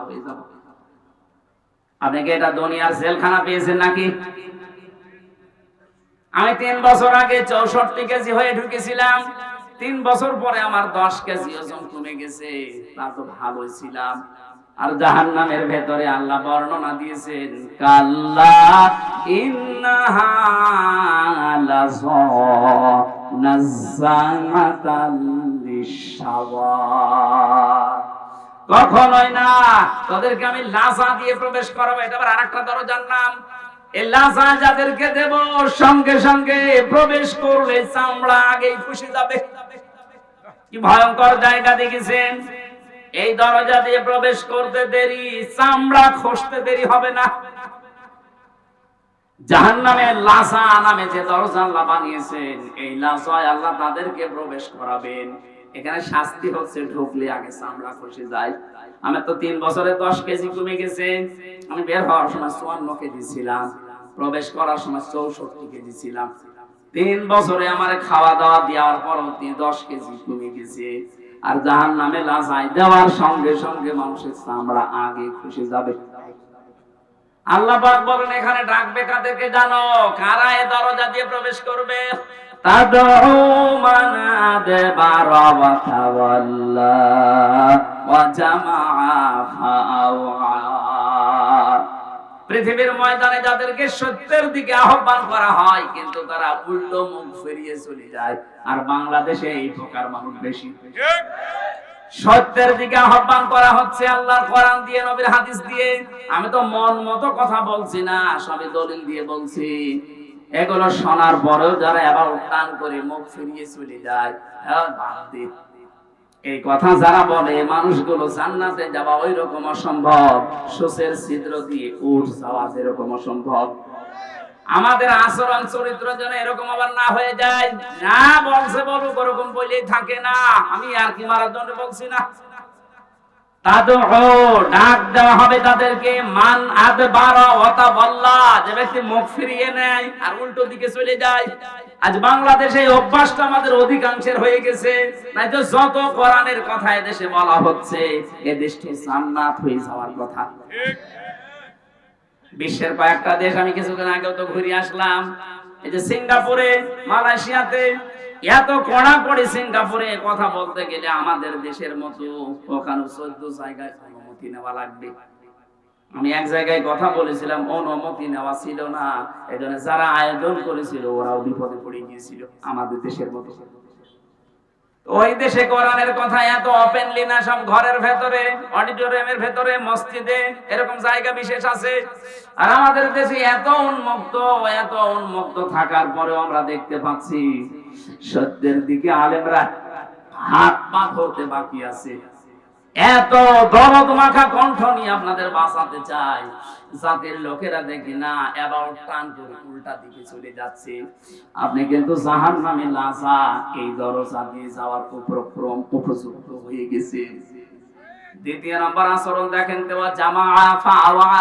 [SPEAKER 1] হয়ে যাব। আপনি কি এটা দুনিয়ার জেলখানা পেয়েছেন নাকি? আমি 3 বছর আগে 64 কেজি হয়ে ঢুকেছিলাম। 3 বছর পরে আমার 10 কেজি ওজন কমে গেছে। তা তো ভালোই ছিলাম। আর জাহান্নামের ভেতরে আল্লাহ বর্ণনা দিয়েছেন, কাল্লা ইন্নাহা লাযা নাযামাতাল লিশাওয়া, কখনোই না, তাদেরকে আমি লাজা দিয়ে প্রবেশ করাবো। এটা আবার আরেকটা দরজার নাম। এই লাজা যাদেরকে দেব, সঙ্গে সঙ্গে প্রবেশ করলে চামড়া আগেই খুশি যাবে। কি ভয়ঙ্কর জায়গা দেখেছেন? এই দরজা দিয়ে প্রবেশ করতে দেরি, চামড়া খসতে দেরি হবে না। জাহান্নামের লাজা নামে যে দরজা আল্লাহ বানিয়েছেন, এই লাজায় আল্লাহ তাদেরকে প্রবেশ করাবেন। এখানে শাস্তি হচ্ছে ঢুকলে আগে চামড়া খসে যায়। আমি তো 3 বছরে 10 কেজি কমে গেছে। আমি বের হওয়ার সময় 54 কেজি ছিলাম, প্রবেশ করার সময় 64 কেজি ছিলাম। 3 বছরে আমার খাওয়া দাওয়া দেওয়ার পর 10 কেজি কমে গেছে। আর জাহান্নামে লাজায় দেওয়ার সঙ্গে সঙ্গে মানুষের চামড়া আগে খসে যাবে। আল্লাহ পাক বলেন এখানে ডাকবে কাদেরকে জানো? কারা এই দরজা দিয়ে প্রবেশ করবে? তাদউ মান আদবারা ওয়া তাওয়াল্লা ওয়া জামাআ ফাআওয়া। পৃথিবীর ময়দানে যাদেরকে সত্যের দিকে আহ্বান করা হয়, কিন্তু তারা উল্টো মুখ ফিরিয়ে চলে যায়। আর বাংলাদেশে এই প্রকার মানুষ বেশি। সত্যের দিকে আহ্বান করা হচ্ছে আল্লাহর কোরআন দিয়ে, নবীর হাদিস দিয়ে। আমি তো মন মতো কথা বলছি না, সবই দলিল দিয়ে বলছি। এগুলো শোনার পরেও যারা আবার টান করে মুখ ফিরিয়ে চলে যায়, এই কথা যারা বলে মানুষগুলো জান্নাতে যাওয়া ওই রকম অসম্ভব, সূচের ছিদ্র দিয়ে উঠ যাওয়া যেরকম অসম্ভব। আমাদের আচরণ চরিত্র যেন এরকম আবার না হয়ে যায়। না বলছে বলুক, ওরকম বলেই থাকে না। আমি আর কি মারার জন্য বলছি না। তাদউ, ডাক দেওয়া হবে তাদেরকে। মান আদবারা ওয়া তাওয়াল্লা, যে ব্যক্তি মুখ ফিরিয়ে নেয় আর উল্টো দিকে চলে যায়। আজ বাংলাদেশে এই অভ্যাসটা আমাদের অধিকাংশের হয়ে গেছে। নাই তো যত কোরআনের কথা এদেশে বলা হচ্ছে, এ দেশটি জান্নাত হয়ে যাওয়ার কথা। ঠিক। বিশ্বের কয়েকটা দেশ আমি কিছুদিন আগেও তো ঘুরে আসলাম। এই যে সিঙ্গাপুরে, মালয়েশিয়াতে এত কড়াকড়ি। সিঙ্গাপুরে কথা বলতে গেলে আমাদের দেশের মতো ওখানে 14 জায়গায় অনুমতি নেওয়া লাগবে। আমি এক জায়গায় কথা বলেছিলাম, অনুমতি নেওয়া ছিল না। এজন্য যারা আয়োজন করেছিল ওরাও বিপদে পড়ে গিয়েছিল, আমাদের দেশের মতো। ওই দেশে কোরআনের কথা এত ওপেনলি না, সব ঘরের ভেতরে, অডিটোরিয়ামের ভেতরে, মসজিদে, এরকম জায়গা বিশেষ আছে। আর আমাদের দেশে এত উন্মুক্ত থাকার পরেও আমরা দেখতে পাচ্ছি সত্যের দিকে আলেমরা হাত পা ধরতে বাকি আছে। এত দরদ মাখা কণ্ঠ নিয়ে আপনাদের বাঁচাতে চাই, জাতির লোকেরা দেখি না অ্যাবাউট টান করে উল্টা দিকে চলে যাচ্ছে। আপনি কিন্তু জাহান্নামে লাজা এই দরজা দিয়ে যাওয়ার উপযুক্ত হয়ে গেছে। দ্বিতীয় নম্বর আচরণ দেখেন, দেওয়া জামা ফাওয়া,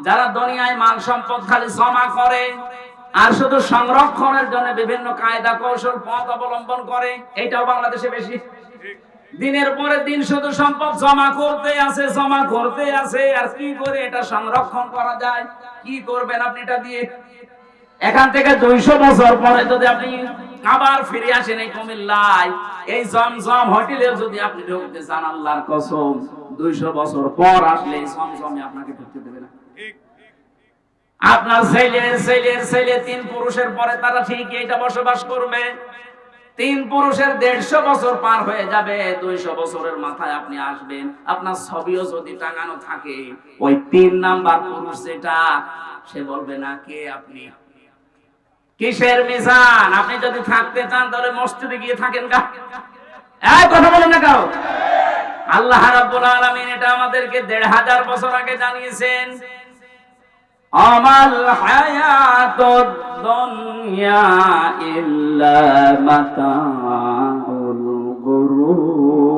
[SPEAKER 1] যারা দুনিয়ায় মাল সম্পদ খালি জমা করে আর শুধু সংরক্ষণের জন্য বিভিন্ন কায়দা কৌশল পথ অবলম্বন করে, এটাও বাংলাদেশে বেশি। দিনের পরে দিন শুধু সম্পদ জমা করতে আছে, আর কি করে এটা সংরক্ষণ করা যায়, কি করবেন আপনি এটা দিয়ে? এখান থেকে 200 বছর পরে যদি আপনি আবার ফিরে আসেন এই কুমিল্লায়, এই জমজম হোটেলে যদি আপনি ঢুকতে চান, আল্লাহর কসম 200 বছর পর আসলে এই জমজমে আপনাকে ঢুকতে দেবে না। আপনার ছেলে 3 পুরুষের পরে তারা ঠিক এটা বসবাস করবে। 3 পুরুষের 150 বছর পার হয়ে যাবে, 200 বছরের মাথায় আপনি আসবেন। আপনার ছবিও যদি টাঙানো থাকে, ওই 3 নাম্বার পুরুষ যেটা, সে বলবে না কে আপনি, কিসের মিজান? আপনি যদি থাকতে চান তাহলে মসজিদে গিয়ে থাকেন গা। এই কথা বলেন না কাউ। আল্লাহ রাব্বুল আলামিন এটা আমাদেরকে 1500 বছর আগে জানিয়েছেন। আমাল হায়াতুদ দুনিয়া ইল্লা মাতাউল গুরুর।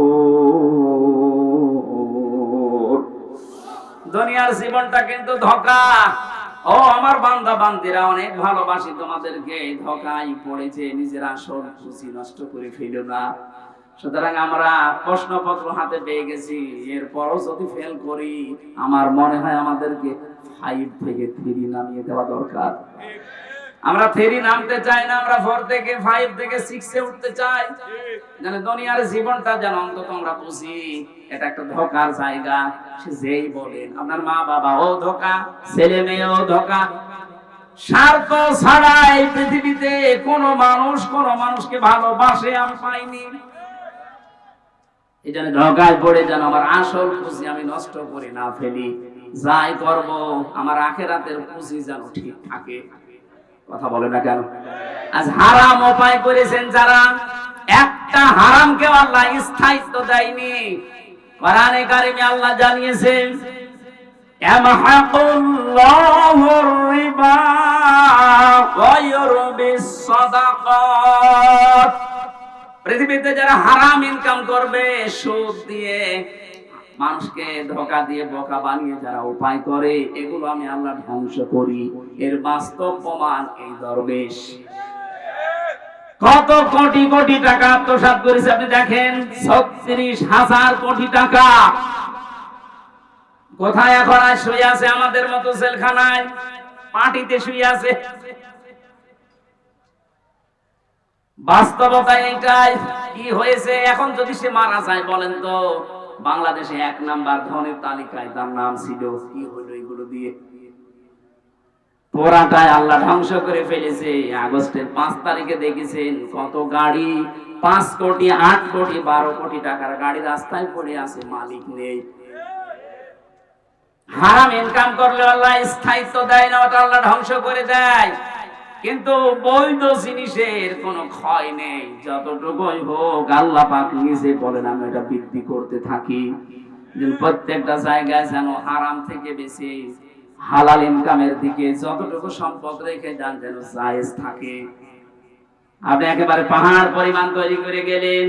[SPEAKER 1] দুনিয়ার জীবনটা কিন্তু ধোঁকা। ও আমার বান্দা বান্দিরা, অনেক ভালোবাসি তোমাদেরকে, ধোঁকায় পড়েছে, নিজের আসল খুশি নষ্ট করে ফেলো না। সুতরাং আমরা প্রশ্নপত্র হাতে পেয়ে গেছি, এরপরও যদি ফেল করি, আমার মনে হয় আমাদেরকে 5 থেকে 3 নামিয়ে দেওয়া দরকার। আমরা 3 নামতে চাই না, আমরা 4 থেকে 5 থেকে 6 এ উঠতে চাই, যেন দুনিয়ার জীবনটা যেন অন্তত আমরা বুঝি এটা একটা ধোঁকার জায়গা। সে যেই বলেন, আপনার মা বাবা ও ধোঁকা, ছেলে মেয়েও ধোঁকা। স্বার্থ ছাড়াই পৃথিবীতে কোন মানুষকে ভালোবাসে আমি পাইনি। এই জন্য ধোঁকায় পড়ে যেন আমার আসল খুশি আমি নষ্ট করে না ফেলি। যাই করব আমার আখিরাতের খুশি যেন ঠিক থাকে। কথা বলে না কেন? আজ হারাম উপায় করেছেন যারা, একটা হারামকে আল্লাহ স্থায়িত্ব দেয়নি। কোরআনে কারিমে আল্লাহ জানিয়েছেন, ইয়ামহাকুল্লাহুর রিবা ওয়া ইউরবিস সাদাকাত। পৃথিবীতে যারা হারাম ইনকাম করবে, সুদ দিয়ে, মানুষকে ধোঁকা দিয়ে বোকা বানিয়ে যারা উপায় করে, এগুলো আমি আল্লাহ ধ্বংস করি। এর বাস্তব প্রমাণ এই দরবেশ কত কোটি কোটি টাকা আত্মসাৎ করেছে আপনি দেখেন। 36,000 কোটি টাকা কোথায় এখন শুয়ে আছে? আমাদের মতো জেলখানায়, পার্টিতে শুয়ে আছে। বাস্তবতা এইটাই। কি হয়েছে এখন? যদি সে মারা যায়, বলেন তো বাংলাদেশে 1 নাম্বার ধনের তালিকায় তার নাম ছিল, কি হলো এগুলো দিয়ে? পুরাটাই আল্লাহ ধ্বংস করে ফেলেছে। আগস্টের 5 তারিখে দেখেছেন কত গাড়ি, 5 কোটি 8 কোটি 12 কোটি টাকার গাড়ি রাস্তায় পড়ে আছে, মালিক নেই। হারাম ইনকাম করলে আল্লাহ স্থায়িত্ব দেয় না, ওটা আল্লাহ ধ্বংস করে দেয়। কিন্তু বৈধ জিনিসের কোনো ক্ষয় নেই, যতটুকুই হোক আল্লাহ পাক নিজে বলেন আমি এটা বৃদ্ধি করতে থাকি। প্রত্যেকটা জায়গায় যেন হারাম থেকে বেশি হালাল ইনকামের দিকে যতটুকু সম্পদ রেখে যান যেন জায়েজ থাকে। আপনি একেবারে পাহাড় পরিমাণ তৈরি করে গেলেন,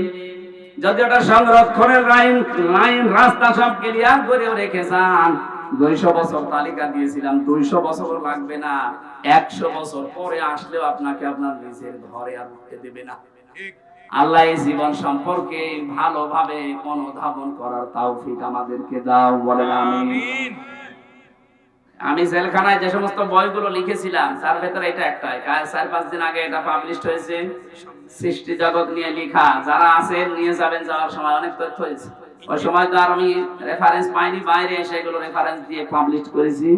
[SPEAKER 1] যদি ওটা সংরক্ষণের লাইন রাস্তা সব ক্লিয়ার করেও রেখে যান, 200 বছর তালিকা দিয়েছিলাম, 200 বছর লাগবে না, 100 বছর পরে আসলেও আপনাকে আপনার নিজের ঘরে আর উঠতে দেবে না। আল্লাহ এই জীবন সম্পর্কে ভালোভাবে অনুধাবন করার তৌফিক আমাদেরকে দাও, বলেন আমিন। আমি জেলখানায় যে সমস্ত বইগুলো লিখেছিলাম, তার ভেতরে এটা একটাই, 4-5 দিন আগে এটা পাবলিশড হয়েছে, সৃষ্টি জগৎ নিয়ে লেখা। যারা আছেন নিয়ে যাবেন, যাওয়ার সময় অনেক তথ্য হয়েছে। ওই সময় তো আর আমি রেফারেন্স পাইনি, বাইরে এসে এগুলো রেফারেন্স দিয়ে পাবলিশ করেছি।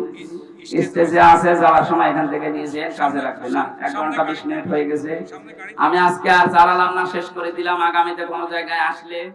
[SPEAKER 1] স্টেজে আছে, যাওয়ার সময় এখান থেকে নিয়েছেন, কাজে রাখবে না। 1 ঘন্টা 20 মিনিট হয়ে গেছে। আমি আজকে আর চালালাম না, শেষ করে দিলাম। আগামীতে কোনো জায়গায় আসলে